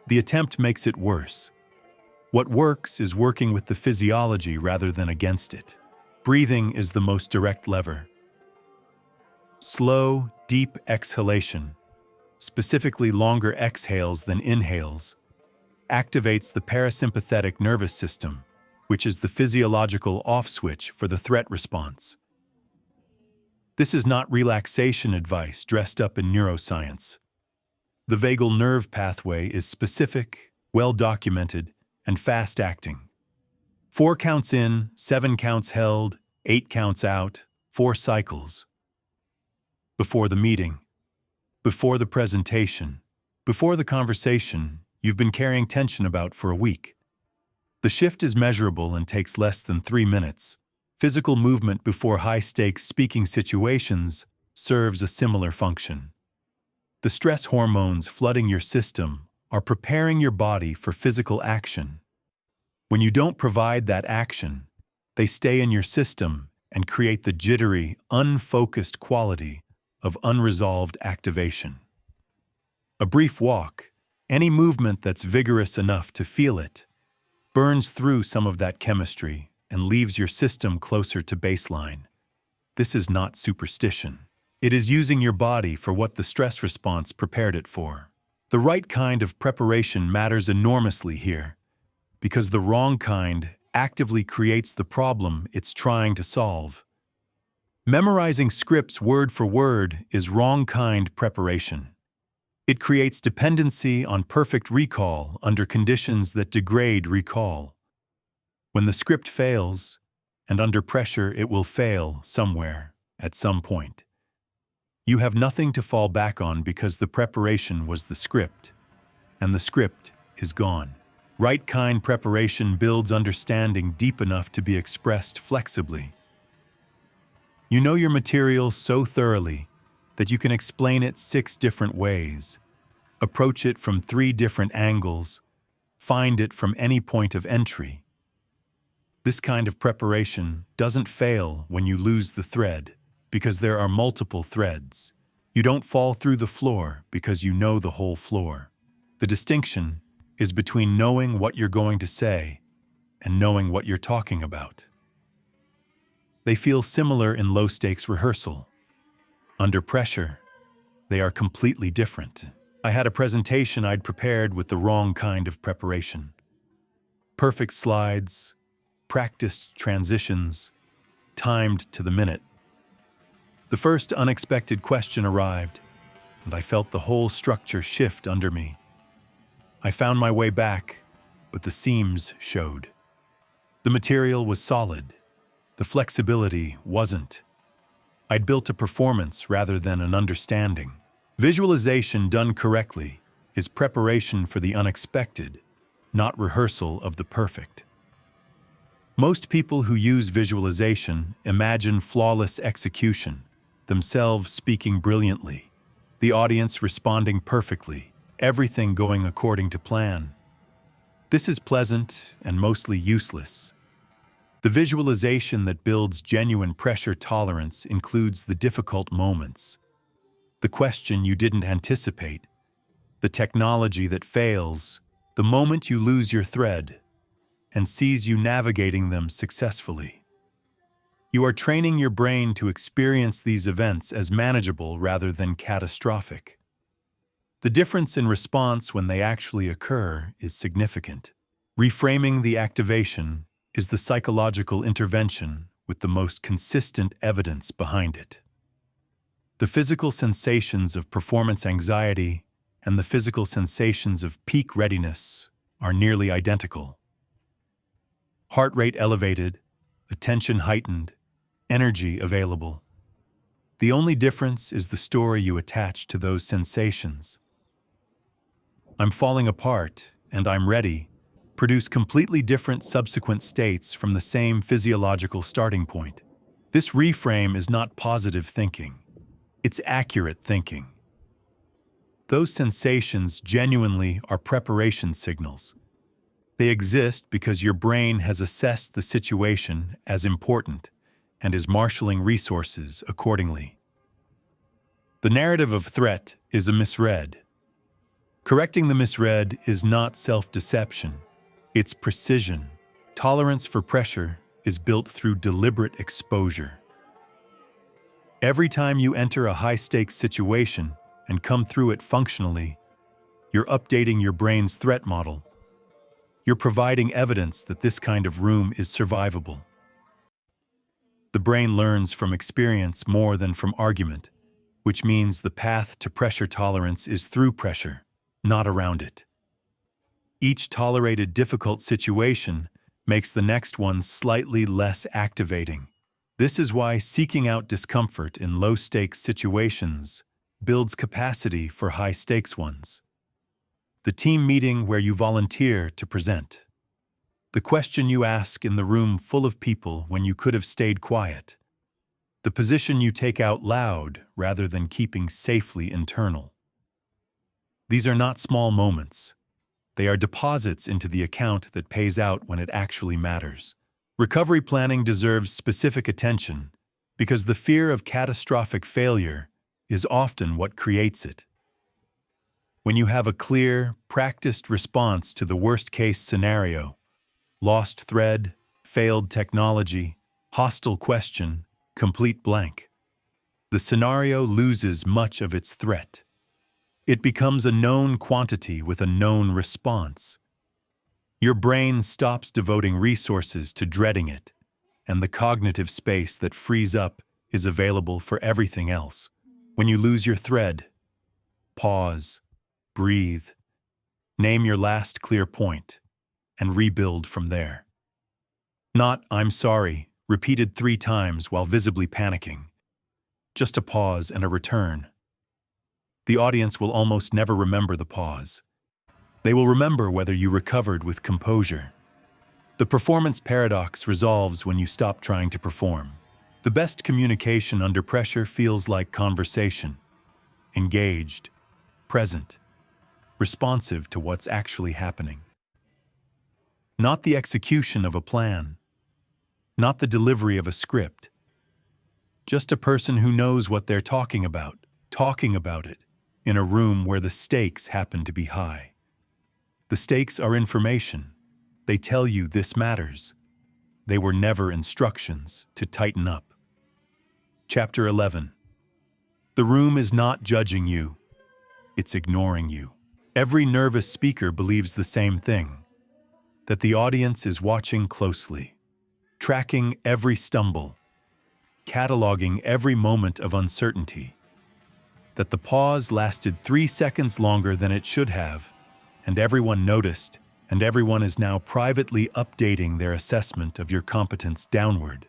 The attempt makes it worse. What works is working with the physiology rather than against it. Breathing is the most direct lever. Slow, deep exhalation, specifically longer exhales than inhales, activates the parasympathetic nervous system, which is the physiological off switch for the threat response. This is not relaxation advice dressed up in neuroscience. The vagal nerve pathway is specific, well-documented, and fast-acting. 4 counts in, 7 counts held, 8 counts out, 4 cycles. Before the meeting, before the presentation, before the conversation you've been carrying tension about for a week. The shift is measurable and takes less than 3 minutes. Physical movement before high-stakes speaking situations serves a similar function. The stress hormones flooding your system are preparing your body for physical action. When you don't provide that action, they stay in your system and create the jittery, unfocused quality of unresolved activation. A brief walk, any movement that's vigorous enough to feel it, burns through some of that chemistry and leaves your system closer to baseline. This is not superstition. It is using your body for what the stress response prepared it for. The right kind of preparation matters enormously here, because the wrong kind actively creates the problem it's trying to solve. Memorizing scripts word for word is wrong kind preparation. It creates dependency on perfect recall under conditions that degrade recall. When the script fails, and under pressure it will fail somewhere, at some point, you have nothing to fall back on because the preparation was the script, and the script is gone. Right kind preparation builds understanding deep enough to be expressed flexibly. You know your material so thoroughly that you can explain it 6 different ways, approach it from 3 different angles, find it from any point of entry. This kind of preparation doesn't fail when you lose the thread, because there are multiple threads. You don't fall through the floor because you know the whole floor. The distinction is between knowing what you're going to say and knowing what you're talking about. They feel similar in low-stakes rehearsal. Under pressure, they are completely different. I had a presentation I'd prepared with the wrong kind of preparation. Perfect slides, practiced transitions, timed to the minute. The first unexpected question arrived, and I felt the whole structure shift under me. I found my way back, but the seams showed. The material was solid. The flexibility wasn't. I'd built a performance rather than an understanding. Visualization done correctly is preparation for the unexpected, not rehearsal of the perfect. Most people who use visualization imagine flawless execution, themselves speaking brilliantly, the audience responding perfectly, everything going according to plan. This is pleasant and mostly useless. The visualization that builds genuine pressure tolerance includes the difficult moments, the question you didn't anticipate, the technology that fails, the moment you lose your thread, and sees you navigating them successfully. You are training your brain to experience these events as manageable rather than catastrophic. The difference in response when they actually occur is significant. Reframing the activation is the psychological intervention with the most consistent evidence behind it. The physical sensations of performance anxiety and the physical sensations of peak readiness are nearly identical. Heart rate elevated, attention heightened, energy available. The only difference is the story you attach to those sensations. I'm falling apart and I'm ready produce completely different subsequent states from the same physiological starting point. This reframe is not positive thinking. It's accurate thinking. Those sensations genuinely are preparation signals. They exist because your brain has assessed the situation as important and is marshaling resources accordingly. The narrative of threat is a misread. Correcting the misread is not self-deception. It's precision. Tolerance for pressure is built through deliberate exposure. Every time you enter a high-stakes situation and come through it functionally, you're updating your brain's threat model. You're providing evidence that this kind of room is survivable. The brain learns from experience more than from argument, which means the path to pressure tolerance is through pressure, not around it. Each tolerated difficult situation makes the next one slightly less activating. This is why seeking out discomfort in low-stakes situations builds capacity for high-stakes ones. The team meeting where you volunteer to present. The question you ask in the room full of people when you could have stayed quiet. The position you take out loud rather than keeping safely internal. These are not small moments. They are deposits into the account that pays out when it actually matters. Recovery planning deserves specific attention because the fear of catastrophic failure is often what creates it. When you have a clear, practiced response to the worst-case scenario, lost thread, failed technology, hostile question, complete blank, the scenario loses much of its threat. It becomes a known quantity with a known response. Your brain stops devoting resources to dreading it, and the cognitive space that frees up is available for everything else. When you lose your thread, pause, breathe, name your last clear point, and rebuild from there. Not "I'm sorry," repeated 3 times while visibly panicking. Just a pause and a return. The audience will almost never remember the pause. They will remember whether you recovered with composure. The performance paradox resolves when you stop trying to perform. The best communication under pressure feels like conversation. Engaged, present, responsive to what's actually happening. Not the execution of a plan. Not the delivery of a script. Just a person who knows what they're talking about it, in a room where the stakes happen to be high. The stakes are information. They tell you this matters. They were never instructions to tighten up. Chapter 11. The room is not judging you. It's ignoring you. Every nervous speaker believes the same thing, that the audience is watching closely. tracking every stumble, cataloging every moment of uncertainty. That the pause lasted 3 seconds longer than it should have, and everyone noticed, and everyone is now privately updating their assessment of your competence downward.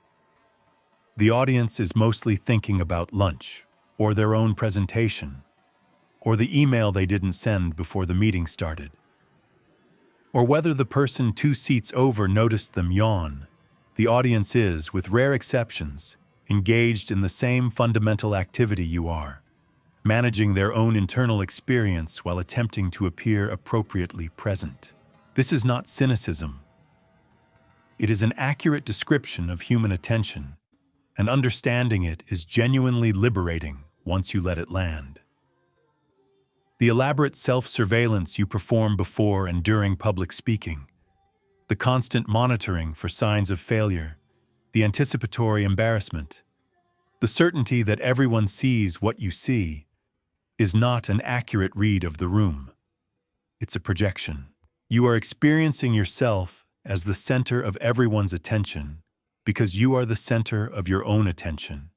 The audience is mostly thinking about lunch, or their own presentation, or the email they didn't send before the meeting started, or whether the person 2 seats over noticed them yawn. The audience is, with rare exceptions, engaged in the same fundamental activity you are, managing their own internal experience while attempting to appear appropriately present. This is not cynicism. It is an accurate description of human attention, and understanding it is genuinely liberating once you let it land. The elaborate self-surveillance you perform before and during public speaking, the constant monitoring for signs of failure, the anticipatory embarrassment, the certainty that everyone sees what you see, is not an accurate read of the room. It's a projection. You are experiencing yourself as the center of everyone's attention because you are the center of your own attention.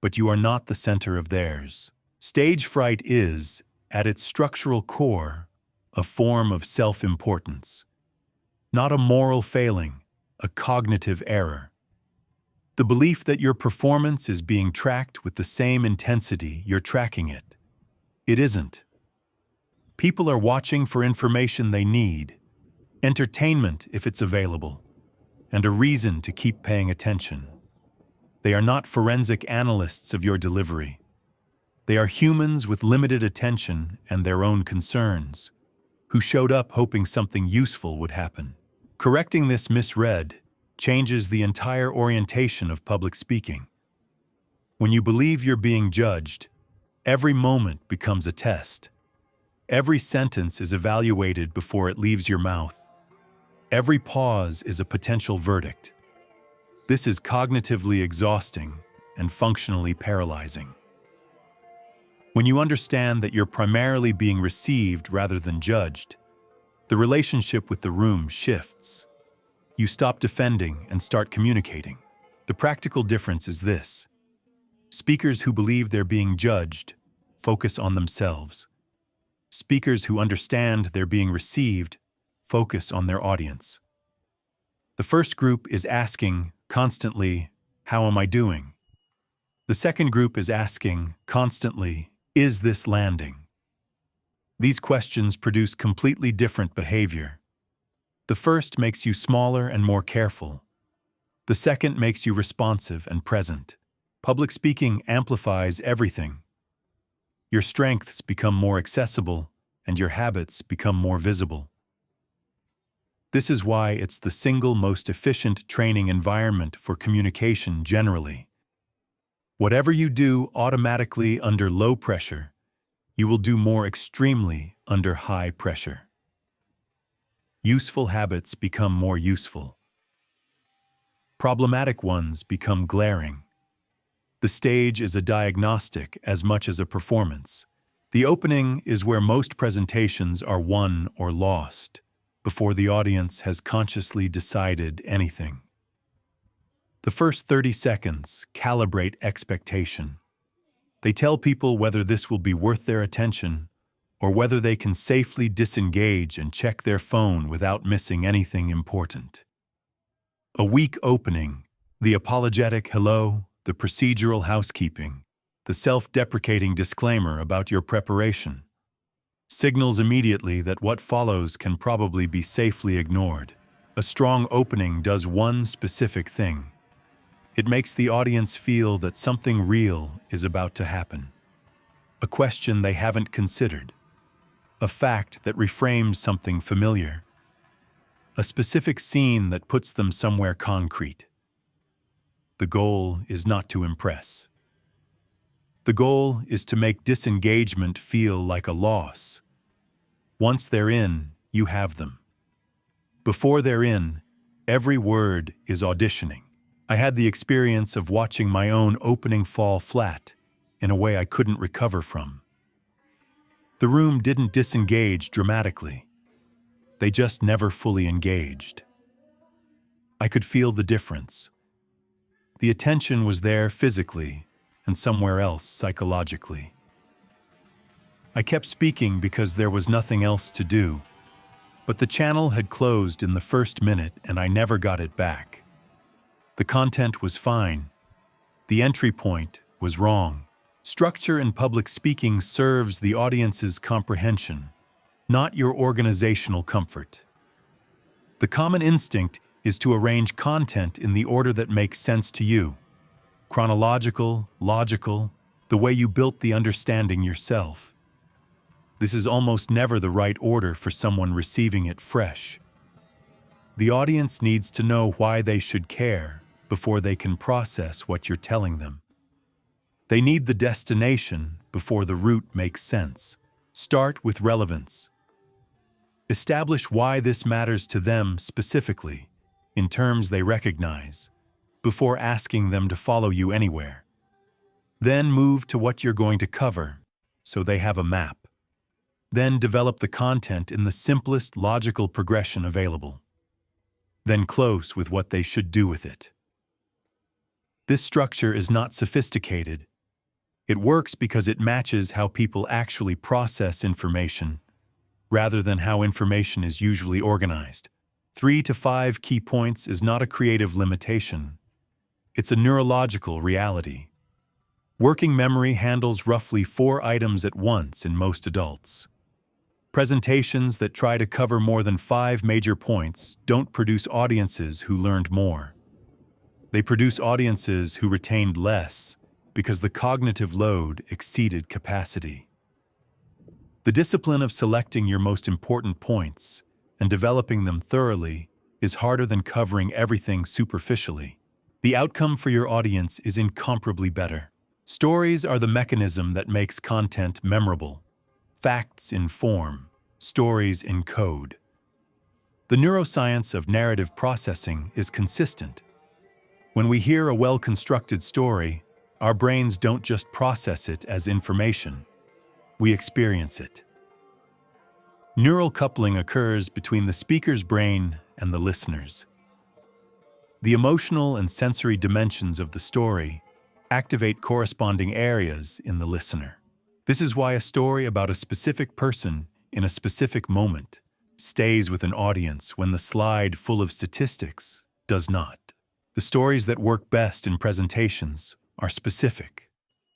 But you are not the center of theirs. Stage fright is, at its structural core, a form of self-importance. Not a moral failing, a cognitive error. The belief that your performance is being tracked with the same intensity you're tracking it. It isn't. People are watching for information they need, entertainment if it's available, and a reason to keep paying attention. They are not forensic analysts of your delivery. They are humans with limited attention and their own concerns, who showed up hoping something useful would happen. Correcting this misread changes the entire orientation of public speaking. When you believe you're being judged, every moment becomes a test. Every sentence is evaluated before it leaves your mouth. Every pause is a potential verdict. This is cognitively exhausting and functionally paralyzing. When you understand that you're primarily being received rather than judged, the relationship with the room shifts. You stop defending and start communicating. The practical difference is this. Speakers who believe they're being judged focus on themselves. Speakers who understand they're being received focus on their audience. The first group is asking constantly, "How am I doing?" The second group is asking constantly, "Is this landing?" These questions produce completely different behavior. The first makes you smaller and more careful. The second makes you responsive and present. Public speaking amplifies everything. Your strengths become more accessible, and your habits become more visible. This is why it's the single most efficient training environment for communication generally. Whatever you do automatically under low pressure, you will do more extremely under high pressure. Useful habits become more useful. Problematic ones become glaring. The stage is a diagnostic as much as a performance. The opening is where most presentations are won or lost, before the audience has consciously decided anything. The first 30 seconds calibrate expectation. They tell people whether this will be worth their attention or whether they can safely disengage and check their phone without missing anything important. A weak opening, the apologetic hello, the procedural housekeeping, the self-deprecating disclaimer about your preparation, signals immediately that what follows can probably be safely ignored. A strong opening does one specific thing. It makes the audience feel that something real is about to happen. A question they haven't considered. A fact that reframes something familiar. A specific scene that puts them somewhere concrete. The goal is not to impress. The goal is to make disengagement feel like a loss. Once they're in, you have them. Before they're in, every word is auditioning. I had the experience of watching my own opening fall flat in a way I couldn't recover from. The room didn't disengage dramatically. They just never fully engaged. I could feel the difference. The attention was there physically and somewhere else psychologically. I kept speaking because there was nothing else to do, but the channel had closed in the first minute and I never got it back. The content was fine. The entry point was wrong. Structure in public speaking serves the audience's comprehension, not your organizational comfort. The common instinct is to arrange content in the order that makes sense to you. Chronological, logical, the way you built the understanding yourself. This is almost never the right order for someone receiving it fresh. The audience needs to know why they should care before they can process what you're telling them. They need the destination before the route makes sense. Start with relevance. Establish why this matters to them specifically, in terms they recognize, before asking them to follow you anywhere. Then move to what you're going to cover, so they have a map. Then develop the content in the simplest logical progression available. Then close with what they should do with it. This structure is not sophisticated. It works because it matches how people actually process information, rather than how information is usually organized. 3 to 5 key points is not a creative limitation. It's a neurological reality. Working memory handles roughly 4 items at once in most adults. Presentations that try to cover more than 5 major points don't produce audiences who learned more. They produce audiences who retained less because the cognitive load exceeded capacity. The discipline of selecting your most important points and developing them thoroughly is harder than covering everything superficially. The outcome for your audience is incomparably better. Stories are the mechanism that makes content memorable. Facts inform, stories encode. The neuroscience of narrative processing is consistent. When we hear a well-constructed story, our brains don't just process it as information. We experience it. Neural coupling occurs between the speaker's brain and the listener's. The emotional and sensory dimensions of the story activate corresponding areas in the listener. This is why a story about a specific person in a specific moment stays with an audience when the slide full of statistics does not. The stories that work best in presentations are specific,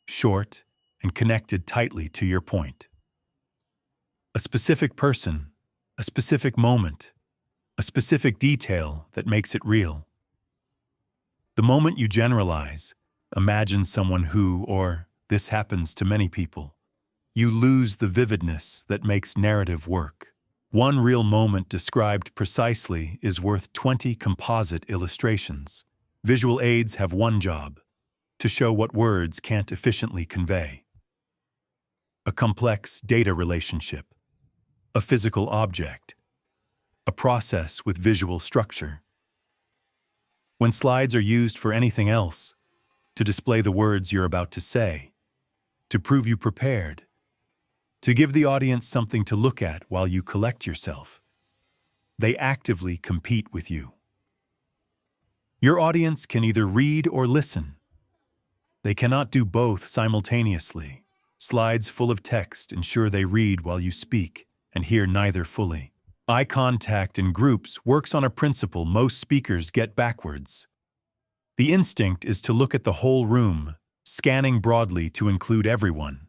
short, and connected tightly to your point. A specific person, a specific moment, a specific detail that makes it real. The moment you generalize, imagine someone who, or this happens to many people, you lose the vividness that makes narrative work. One real moment described precisely is worth 20 composite illustrations. Visual aids have one job: to show what words can't efficiently convey. A complex data relationship, a physical object, a process with visual structure. When slides are used for anything else, to display the words you're about to say, to prove you prepared, to give the audience something to look at while you collect yourself, they actively compete with you. Your audience can either read or listen. They cannot do both simultaneously. Slides full of text ensure they read while you speak and hear neither fully. Eye contact in groups works on a principle most speakers get backwards. The instinct is to look at the whole room, scanning broadly to include everyone.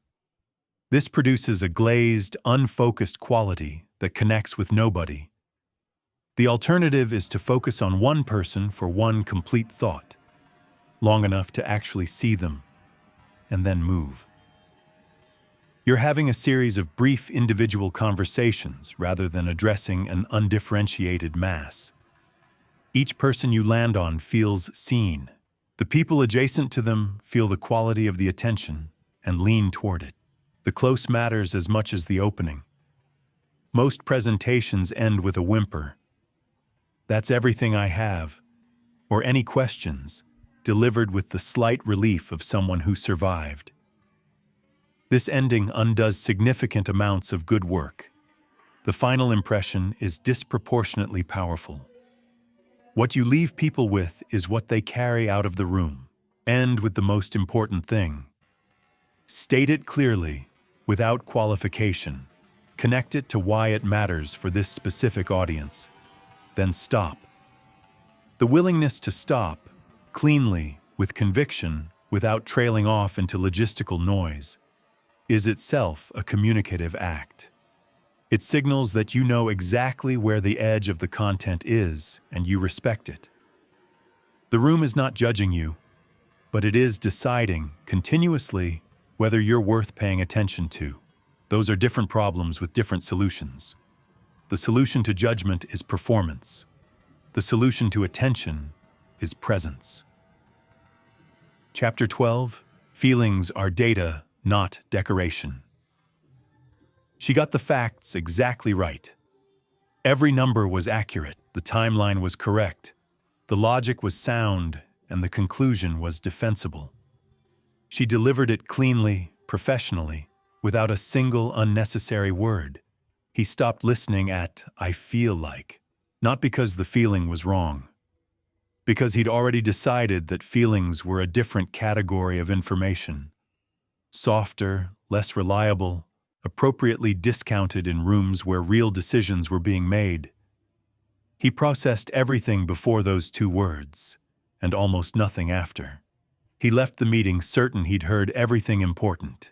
This produces a glazed, unfocused quality that connects with nobody. The alternative is to focus on one person for one complete thought, long enough to actually see them, and then move. You're having a series of brief individual conversations rather than addressing an undifferentiated mass. Each person you land on feels seen. The people adjacent to them feel the quality of the attention and lean toward it. The close matters as much as the opening. Most presentations end with a whimper. "That's everything I have," or any questions, delivered with the slight relief of someone who survived. This ending undoes significant amounts of good work. The final impression is disproportionately powerful. What you leave people with is what they carry out of the room. End with the most important thing. State it clearly, without qualification. Connect it to why it matters for this specific audience. Then stop. The willingness to stop, cleanly, with conviction, without trailing off into logistical noise, is itself a communicative act. It signals that you know exactly where the edge of the content is and you respect it. The room is not judging you, but it is deciding continuously whether you're worth paying attention to. Those are different problems with different solutions. The solution to judgment is performance. The solution to attention is presence. Chapter 12, Feelings are data, not decoration. She got the facts exactly right. Every number was accurate, the timeline was correct, the logic was sound, and the conclusion was defensible. She delivered it cleanly, professionally, without a single unnecessary word. He stopped listening at "I feel like," not because the feeling was wrong, because he'd already decided that feelings were a different category of information, softer, less reliable, appropriately discounted in rooms where real decisions were being made. He processed everything before those two words, and almost nothing after. He left the meeting certain he'd heard everything important.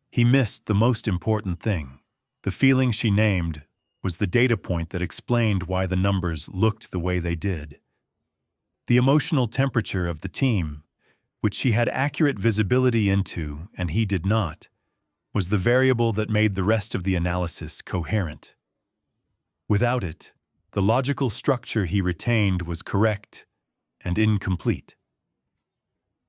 He missed the most important thing. The feeling she named was the data point that explained why the numbers looked the way they did. The emotional temperature of the team, which she had accurate visibility into and he did not, was the variable that made the rest of the analysis coherent. Without it, the logical structure he retained was correct and incomplete.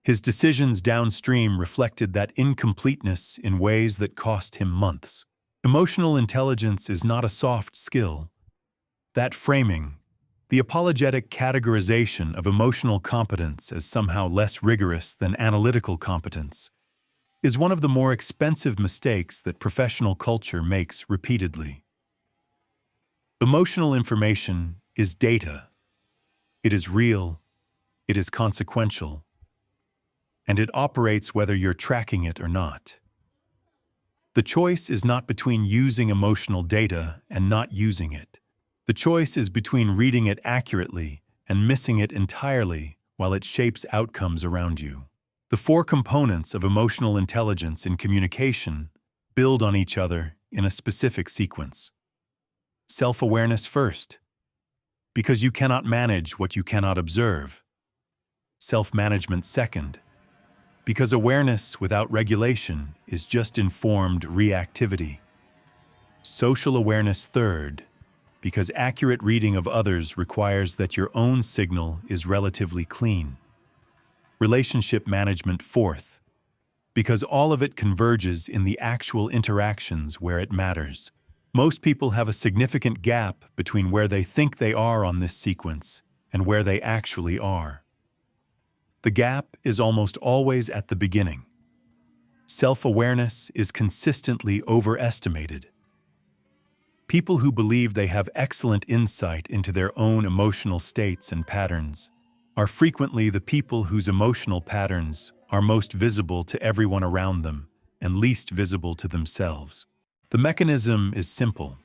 His decisions downstream reflected that incompleteness in ways that cost him months. Emotional intelligence is not a soft skill. That framing, the apologetic categorization of emotional competence as somehow less rigorous than analytical competence, is one of the more expensive mistakes that professional culture makes repeatedly. Emotional information is data. It is real, it is consequential, and it operates whether you're tracking it or not. The choice is not between using emotional data and not using it. The choice is between reading it accurately and missing it entirely while it shapes outcomes around you. The four components of emotional intelligence in communication build on each other in a specific sequence. Self-awareness first, because you cannot manage what you cannot observe. Self-management second, because awareness without regulation is just informed reactivity. Social awareness third, because accurate reading of others requires that your own signal is relatively clean. Relationship management fourth, because all of it converges in the actual interactions where it matters. Most people have a significant gap between where they think they are on this sequence and where they actually are. The gap is almost always at the beginning. Self-awareness is consistently overestimated. People who believe they have excellent insight into their own emotional states and patterns are frequently the people whose emotional patterns are most visible to everyone around them and least visible to themselves. The mechanism is simple.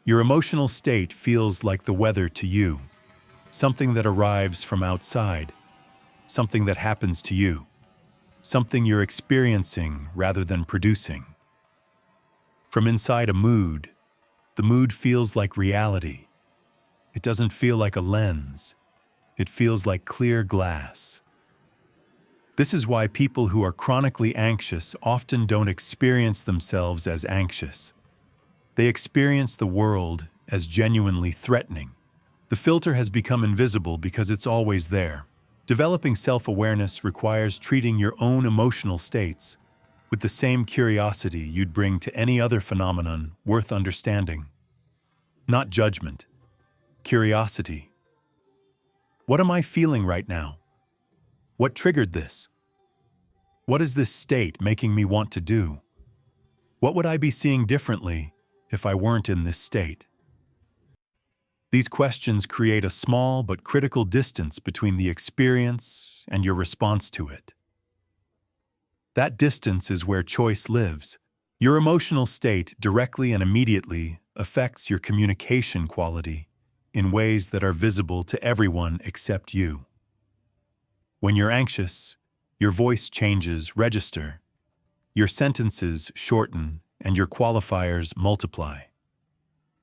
Your emotional state feels like the weather to you, something that arrives from outside, something that happens to you, something you're experiencing rather than producing. From inside a mood, the mood feels like reality. It doesn't feel like a lens. It feels like clear glass. This is why people who are chronically anxious often don't experience themselves as anxious. They experience the world as genuinely threatening. The filter has become invisible because it's always there. Developing self-awareness requires treating your own emotional states with the same curiosity you'd bring to any other phenomenon worth understanding. Not judgment, curiosity. What am I feeling right now? What triggered this? What is this state making me want to do? What would I be seeing differently if I weren't in this state? These questions create a small but critical distance between the experience and your response to it. That distance is where choice lives. Your emotional state directly and immediately affects your communication quality in ways that are visible to everyone except you. When you're anxious, your voice changes register, your sentences shorten, and your qualifiers multiply.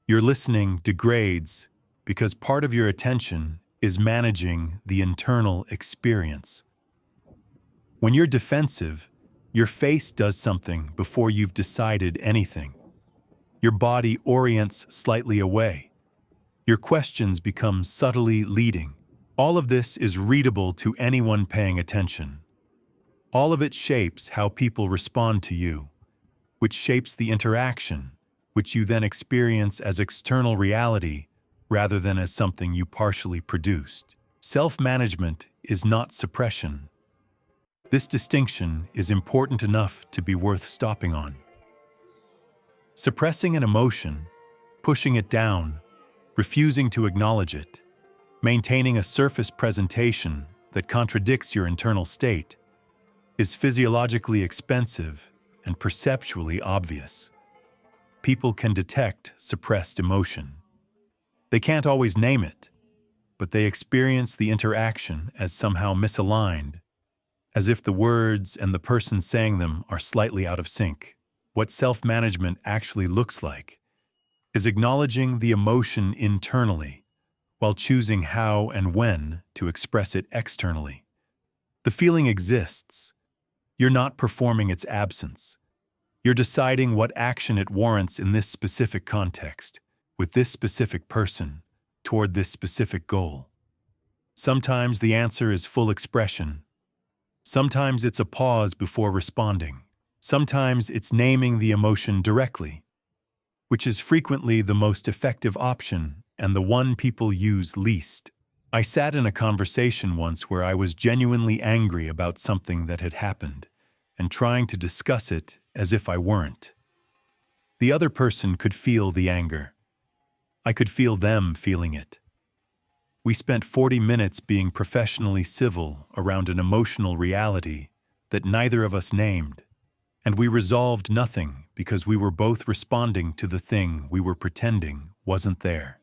Your listening degrades because part of your attention is managing the internal experience. When you're defensive, your face does something before you've decided anything. Your body orients slightly away. Your questions become subtly leading. All of this is readable to anyone paying attention. All of it shapes how people respond to you, which shapes the interaction, which you then experience as external reality rather than as something you partially produced. Self-management is not suppression. This distinction is important enough to be worth stopping on. Suppressing an emotion, pushing it down, refusing to acknowledge it, maintaining a surface presentation that contradicts your internal state, is physiologically expensive and perceptually obvious. People can detect suppressed emotion. They can't always name it, but they experience the interaction as somehow misaligned, as if the words and the person saying them are slightly out of sync. What self-management actually looks like is acknowledging the emotion internally while choosing how and when to express it externally. The feeling exists. You're not performing its absence. You're deciding what action it warrants in this specific context, with this specific person, toward this specific goal. Sometimes the answer is full expression. Sometimes it's a pause before responding. Sometimes it's naming the emotion directly, which is frequently the most effective option and the one people use least. I sat in a conversation once where I was genuinely angry about something that had happened and trying to discuss it as if I weren't. The other person could feel the anger. I could feel them feeling it. We spent 40 minutes being professionally civil around an emotional reality that neither of us named, and we resolved nothing because we were both responding to the thing we were pretending wasn't there.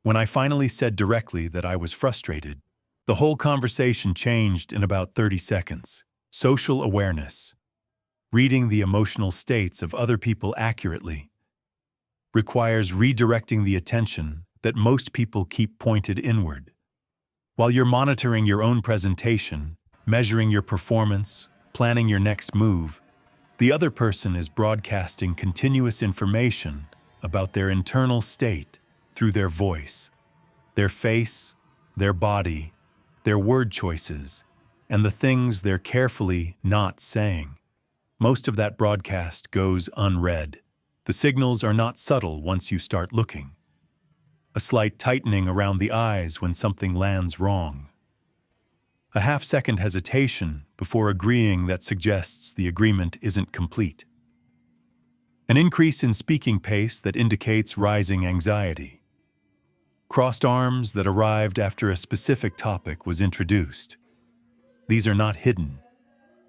When I finally said directly that I was frustrated, the whole conversation changed in about 30 seconds. Social awareness, reading the emotional states of other people accurately, requires redirecting the attention that most people keep pointed inward. While you're monitoring your own presentation, measuring your performance, planning your next move, the other person is broadcasting continuous information about their internal state through their voice, their face, their body, their word choices, and the things they're carefully not saying. Most of that broadcast goes unread. The signals are not subtle once you start looking. A slight tightening around the eyes when something lands wrong. A half-second hesitation before agreeing that suggests the agreement isn't complete. An increase in speaking pace that indicates rising anxiety. Crossed arms that arrived after a specific topic was introduced. These are not hidden.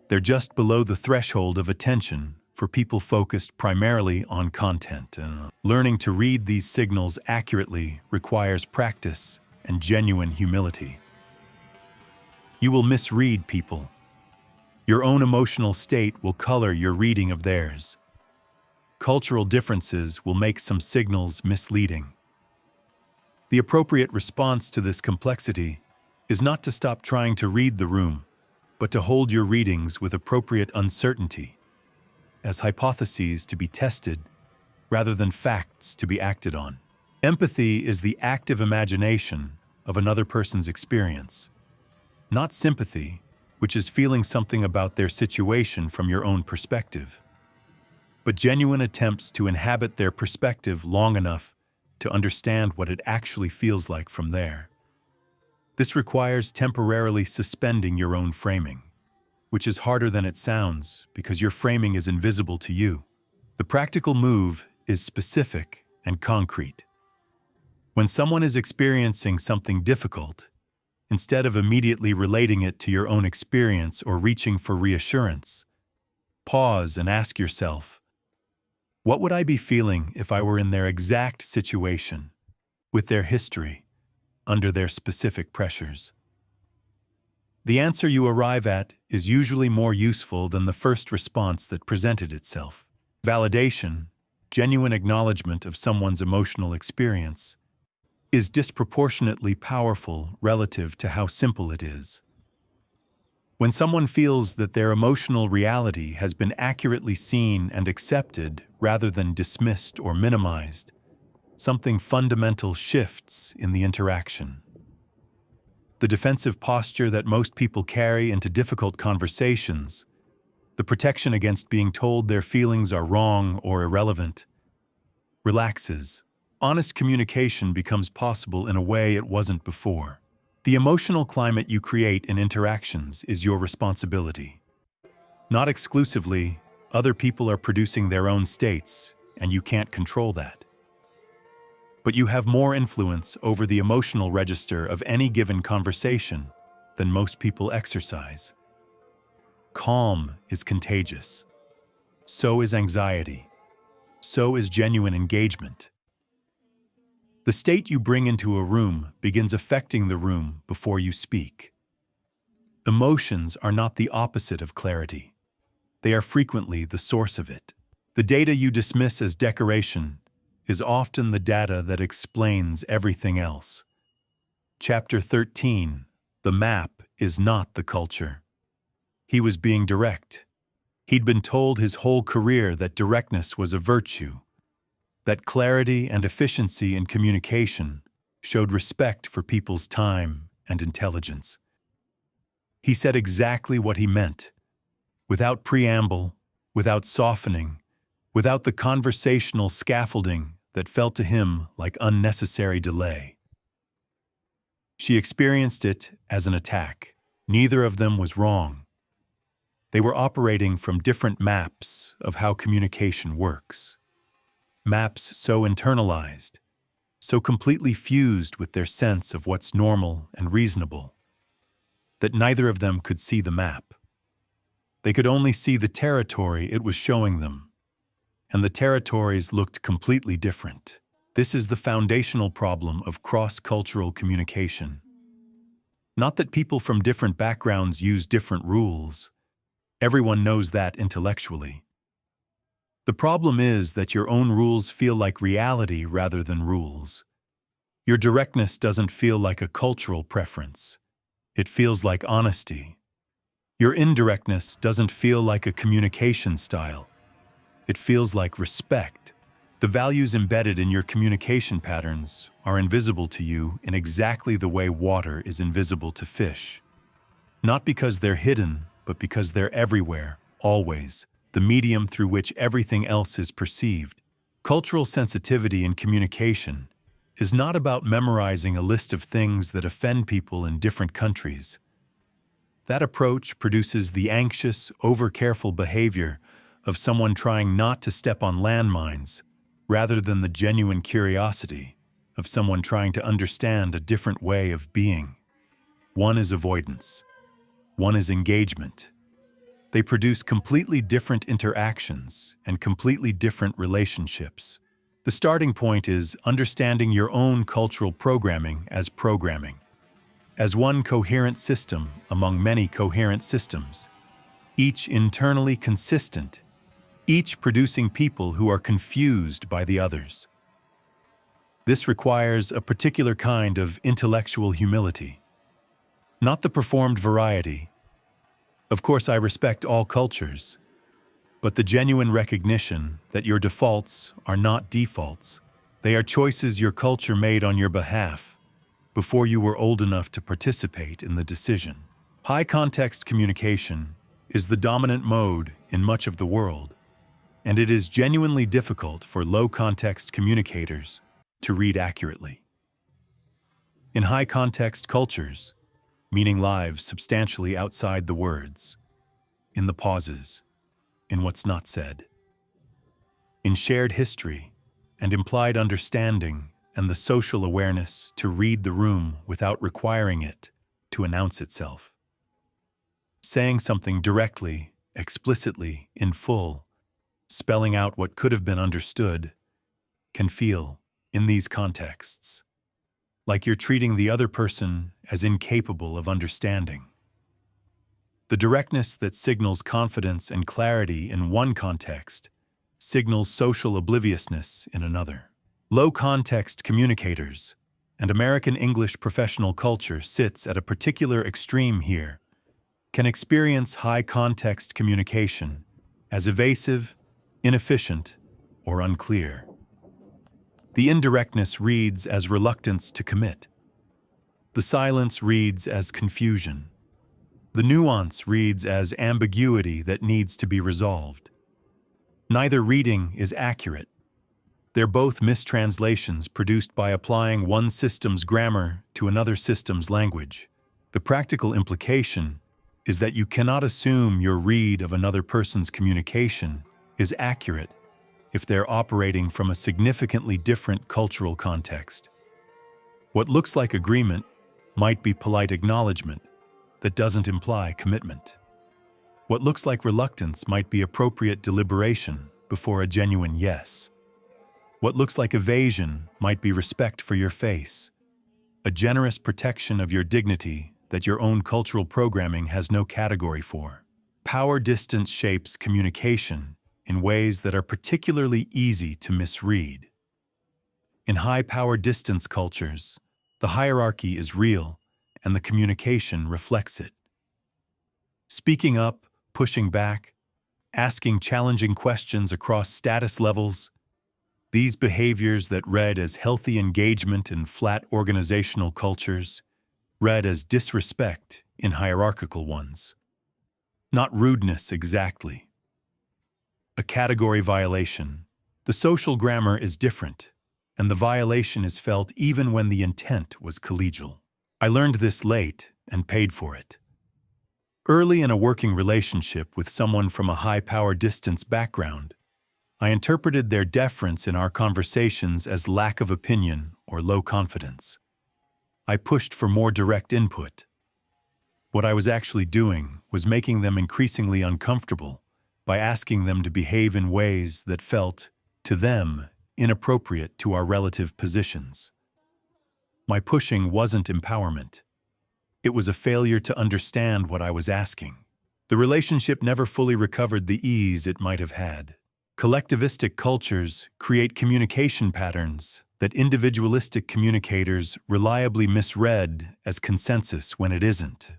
They're just below the threshold of attention for people focused primarily on content. Learning to read these signals accurately requires practice and genuine humility. You will misread people. Your own emotional state will color your reading of theirs. Cultural differences will make some signals misleading. The appropriate response to this complexity is not to stop trying to read the room, but to hold your readings with appropriate uncertainty, as hypotheses to be tested rather than facts to be acted on. Empathy is the active imagination of another person's experience, not sympathy, which is feeling something about their situation from your own perspective, but genuine attempts to inhabit their perspective long enough to understand what it actually feels like from there. This requires temporarily suspending your own framing, which is harder than it sounds because your framing is invisible to you. The practical move is specific and concrete. When someone is experiencing something difficult, instead of immediately relating it to your own experience or reaching for reassurance, pause and ask yourself, what would I be feeling if I were in their exact situation, with their history, under their specific pressures? The answer you arrive at is usually more useful than the first response that presented itself. Validation, genuine acknowledgement of someone's emotional experience, is disproportionately powerful relative to how simple it is. When someone feels that their emotional reality has been accurately seen and accepted rather than dismissed or minimized, something fundamental shifts in the interaction. The defensive posture that most people carry into difficult conversations, the protection against being told their feelings are wrong or irrelevant, relaxes. Honest communication becomes possible in a way it wasn't before. The emotional climate you create in interactions is your responsibility. Not exclusively, other people are producing their own states, and you can't control that. But you have more influence over the emotional register of any given conversation than most people exercise. Calm is contagious. So is anxiety. So is genuine engagement. The state you bring into a room begins affecting the room before you speak. Emotions are not the opposite of clarity. They are frequently the source of it. The data you dismiss as decoration is often the data that explains everything else. Chapter 13, The Map is not the culture. He was being direct. He'd been told his whole career that directness was a virtue, that clarity and efficiency in communication showed respect for people's time and intelligence. He said exactly what he meant, without preamble, without softening, without the conversational scaffolding that felt to him like unnecessary delay. She experienced it as an attack. Neither of them was wrong. They were operating from different maps of how communication works. Maps so internalized, so completely fused with their sense of what's normal and reasonable, that neither of them could see the map. They could only see the territory it was showing them, and the territories looked completely different. This is the foundational problem of cross-cultural communication. Not that people from different backgrounds use different rules. Everyone knows that intellectually. The problem is that your own rules feel like reality rather than rules. Your directness doesn't feel like a cultural preference. It feels like honesty. Your indirectness doesn't feel like a communication style. It feels like respect. The values embedded in your communication patterns are invisible to you in exactly the way water is invisible to fish. Not because they're hidden, but because they're everywhere, always, the medium through which everything else is perceived. Cultural sensitivity in communication is not about memorizing a list of things that offend people in different countries. That approach produces the anxious, over-careful behavior of someone trying not to step on landmines, rather than the genuine curiosity of someone trying to understand a different way of being. One is avoidance. One is engagement. They produce completely different interactions and completely different relationships. The starting point is understanding your own cultural programming as one coherent system among many coherent systems, each internally consistent, each producing people who are confused by the others. This requires a particular kind of intellectual humility, not the performed variety. Of course, I respect all cultures, but the genuine recognition that your defaults are not defaults. They are choices your culture made on your behalf before you were old enough to participate in the decision. High-context communication is the dominant mode in much of the world, and it is genuinely difficult for low-context communicators to read accurately. In high-context cultures, meaning lives substantially outside the words, in the pauses, in what's not said, in shared history and implied understanding and the social awareness to read the room without requiring it to announce itself. Saying something directly, explicitly, in full, spelling out what could have been understood, can feel, in these contexts, like you're treating the other person as incapable of understanding. The directness that signals confidence and clarity in one context signals social obliviousness in another. Low-context communicators, and American English professional culture sits at a particular extreme here, can experience high-context communication as evasive, inefficient, or unclear. The indirectness reads as reluctance to commit. The silence reads as confusion. The nuance reads as ambiguity that needs to be resolved. Neither reading is accurate. They're both mistranslations produced by applying one system's grammar to another system's language. The practical implication is that you cannot assume your read of another person's communication is accurate if they're operating from a significantly different cultural context. What looks like agreement might be polite acknowledgement that doesn't imply commitment. What looks like reluctance might be appropriate deliberation before a genuine yes. What looks like evasion might be respect for your face, a generous protection of your dignity that your own cultural programming has no category for. Power distance shapes communication in ways that are particularly easy to misread. In high-power distance cultures, the hierarchy is real and the communication reflects it. Speaking up, pushing back, asking challenging questions across status levels, these behaviors that read as healthy engagement in flat organizational cultures read as disrespect in hierarchical ones. Not rudeness exactly. A category violation. The social grammar is different, and the violation is felt even when the intent was collegial. I learned this late and paid for it. Early in a working relationship with someone from a high-power distance background, I interpreted their deference in our conversations as lack of opinion or low confidence. I pushed for more direct input. What I was actually doing was making them increasingly uncomfortable by asking them to behave in ways that felt, to them, inappropriate to our relative positions. My pushing wasn't empowerment. It was a failure to understand what I was asking. The relationship never fully recovered the ease it might have had. Collectivistic cultures create communication patterns that individualistic communicators reliably misread as consensus when it isn't,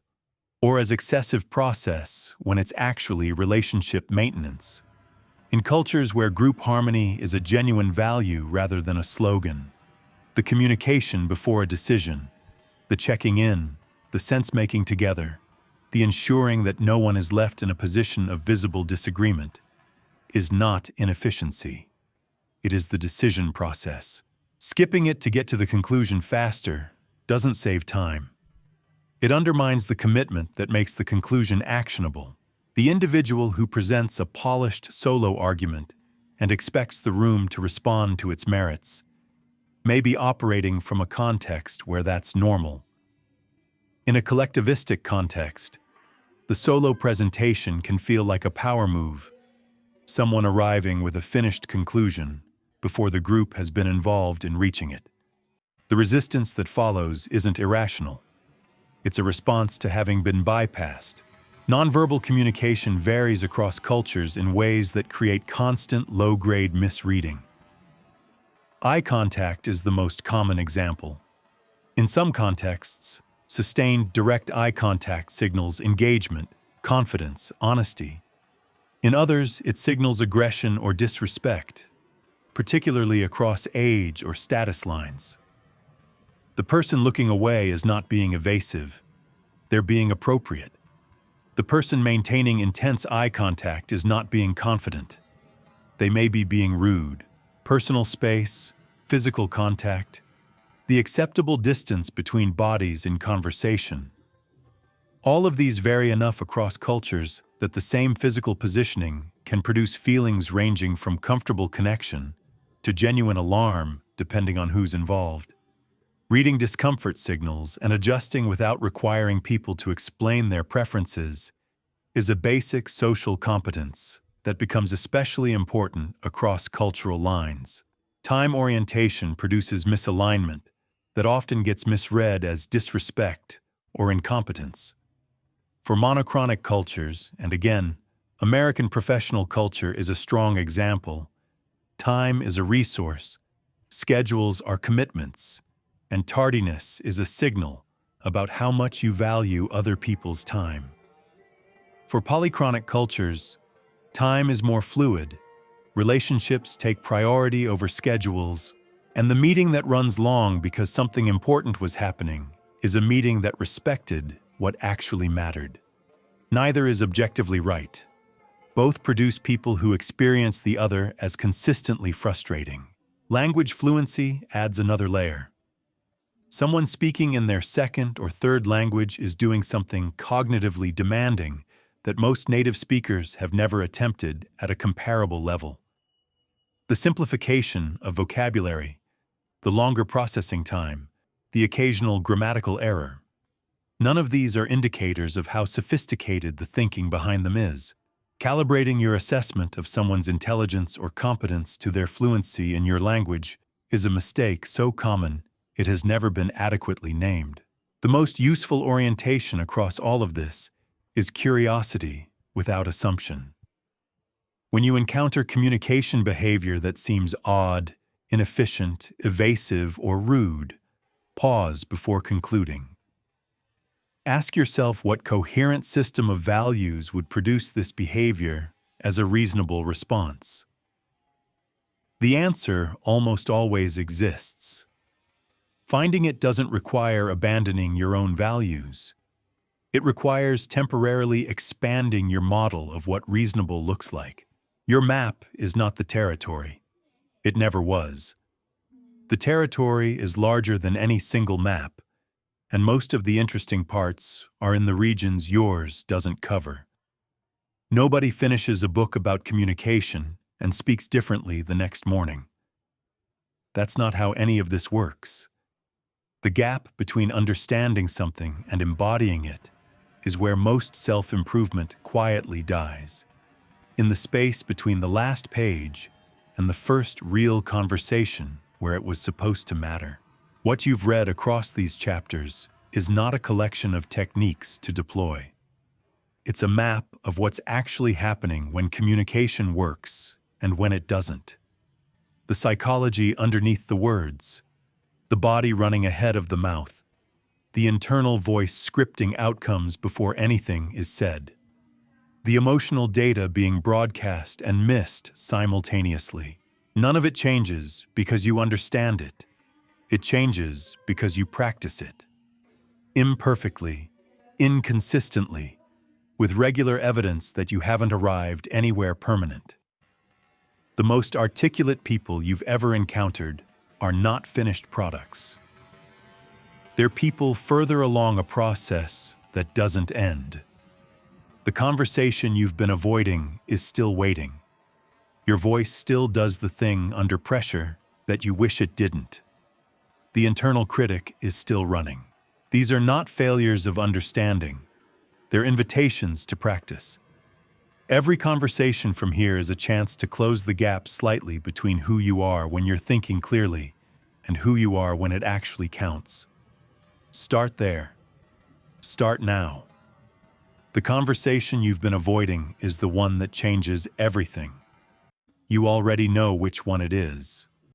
or as excessive process when it's actually relationship maintenance. In cultures where group harmony is a genuine value rather than a slogan, the communication before a decision, the checking in, the sense-making together, the ensuring that no one is left in a position of visible disagreement, is not inefficiency. It is the decision process. Skipping it to get to the conclusion faster doesn't save time. It undermines the commitment that makes the conclusion actionable. The individual who presents a polished solo argument and expects the room to respond to its merits may be operating from a context where that's normal. In a collectivistic context, the solo presentation can feel like a power move, someone arriving with a finished conclusion before the group has been involved in reaching it. The resistance that follows isn't irrational. It's a response to having been bypassed. Nonverbal communication varies across cultures in ways that create constant low-grade misreading. Eye contact is the most common example. In some contexts, sustained direct eye contact signals engagement, confidence, honesty. In others, it signals aggression or disrespect, particularly across age or status lines. The person looking away is not being evasive. They're being appropriate. The person maintaining intense eye contact is not being confident. They may be being rude. Personal space, physical contact, the acceptable distance between bodies in conversation. All of these vary enough across cultures that the same physical positioning can produce feelings ranging from comfortable connection to genuine alarm depending on who's involved. Reading discomfort signals and adjusting without requiring people to explain their preferences is a basic social competence that becomes especially important across cultural lines. Time orientation produces misalignment that often gets misread as disrespect or incompetence. For monochronic cultures, and again, American professional culture is a strong example, time is a resource, schedules are commitments, and tardiness is a signal about how much you value other people's time. For polychronic cultures, time is more fluid, relationships take priority over schedules, and the meeting that runs long because something important was happening is a meeting that respected what actually mattered. Neither is objectively right. Both produce people who experience the other as consistently frustrating. Language fluency adds another layer. Someone speaking in their second or third language is doing something cognitively demanding that most native speakers have never attempted at a comparable level. The simplification of vocabulary, the longer processing time, the occasional grammatical error. None of these are indicators of how sophisticated the thinking behind them is. Calibrating your assessment of someone's intelligence or competence to their fluency in your language is a mistake so common it has never been adequately named. The most useful orientation across all of this is curiosity without assumption. When you encounter communication behavior that seems odd, inefficient, evasive, or rude, pause before concluding. Ask yourself what coherent system of values would produce this behavior as a reasonable response. The answer almost always exists. Finding it doesn't require abandoning your own values. It requires temporarily expanding your model of what reasonable looks like. Your map is not the territory. It never was. The territory is larger than any single map, and most of the interesting parts are in the regions yours doesn't cover. Nobody finishes a book about communication and speaks differently the next morning. That's not how any of this works. The gap between understanding something and embodying it is where most self-improvement quietly dies. In the space between the last page and the first real conversation where it was supposed to matter. What you've read across these chapters is not a collection of techniques to deploy. It's a map of what's actually happening when communication works and when it doesn't. The psychology underneath the words, the body running ahead of the mouth, the internal voice scripting outcomes before anything is said. The emotional data being broadcast and missed simultaneously. None of it changes because you understand it. It changes because you practice it. Imperfectly, inconsistently, with regular evidence that you haven't arrived anywhere permanent. The most articulate people you've ever encountered are not finished products. They're people further along a process that doesn't end. The conversation you've been avoiding is still waiting. Your voice still does the thing under pressure that you wish it didn't. The internal critic is still running. These are not failures of understanding. They're invitations to practice. Every conversation from here is a chance to close the gap slightly between who you are when you're thinking clearly and who you are when it actually counts. Start there. Start now. The conversation you've been avoiding is the one that changes everything. You already know which one it is.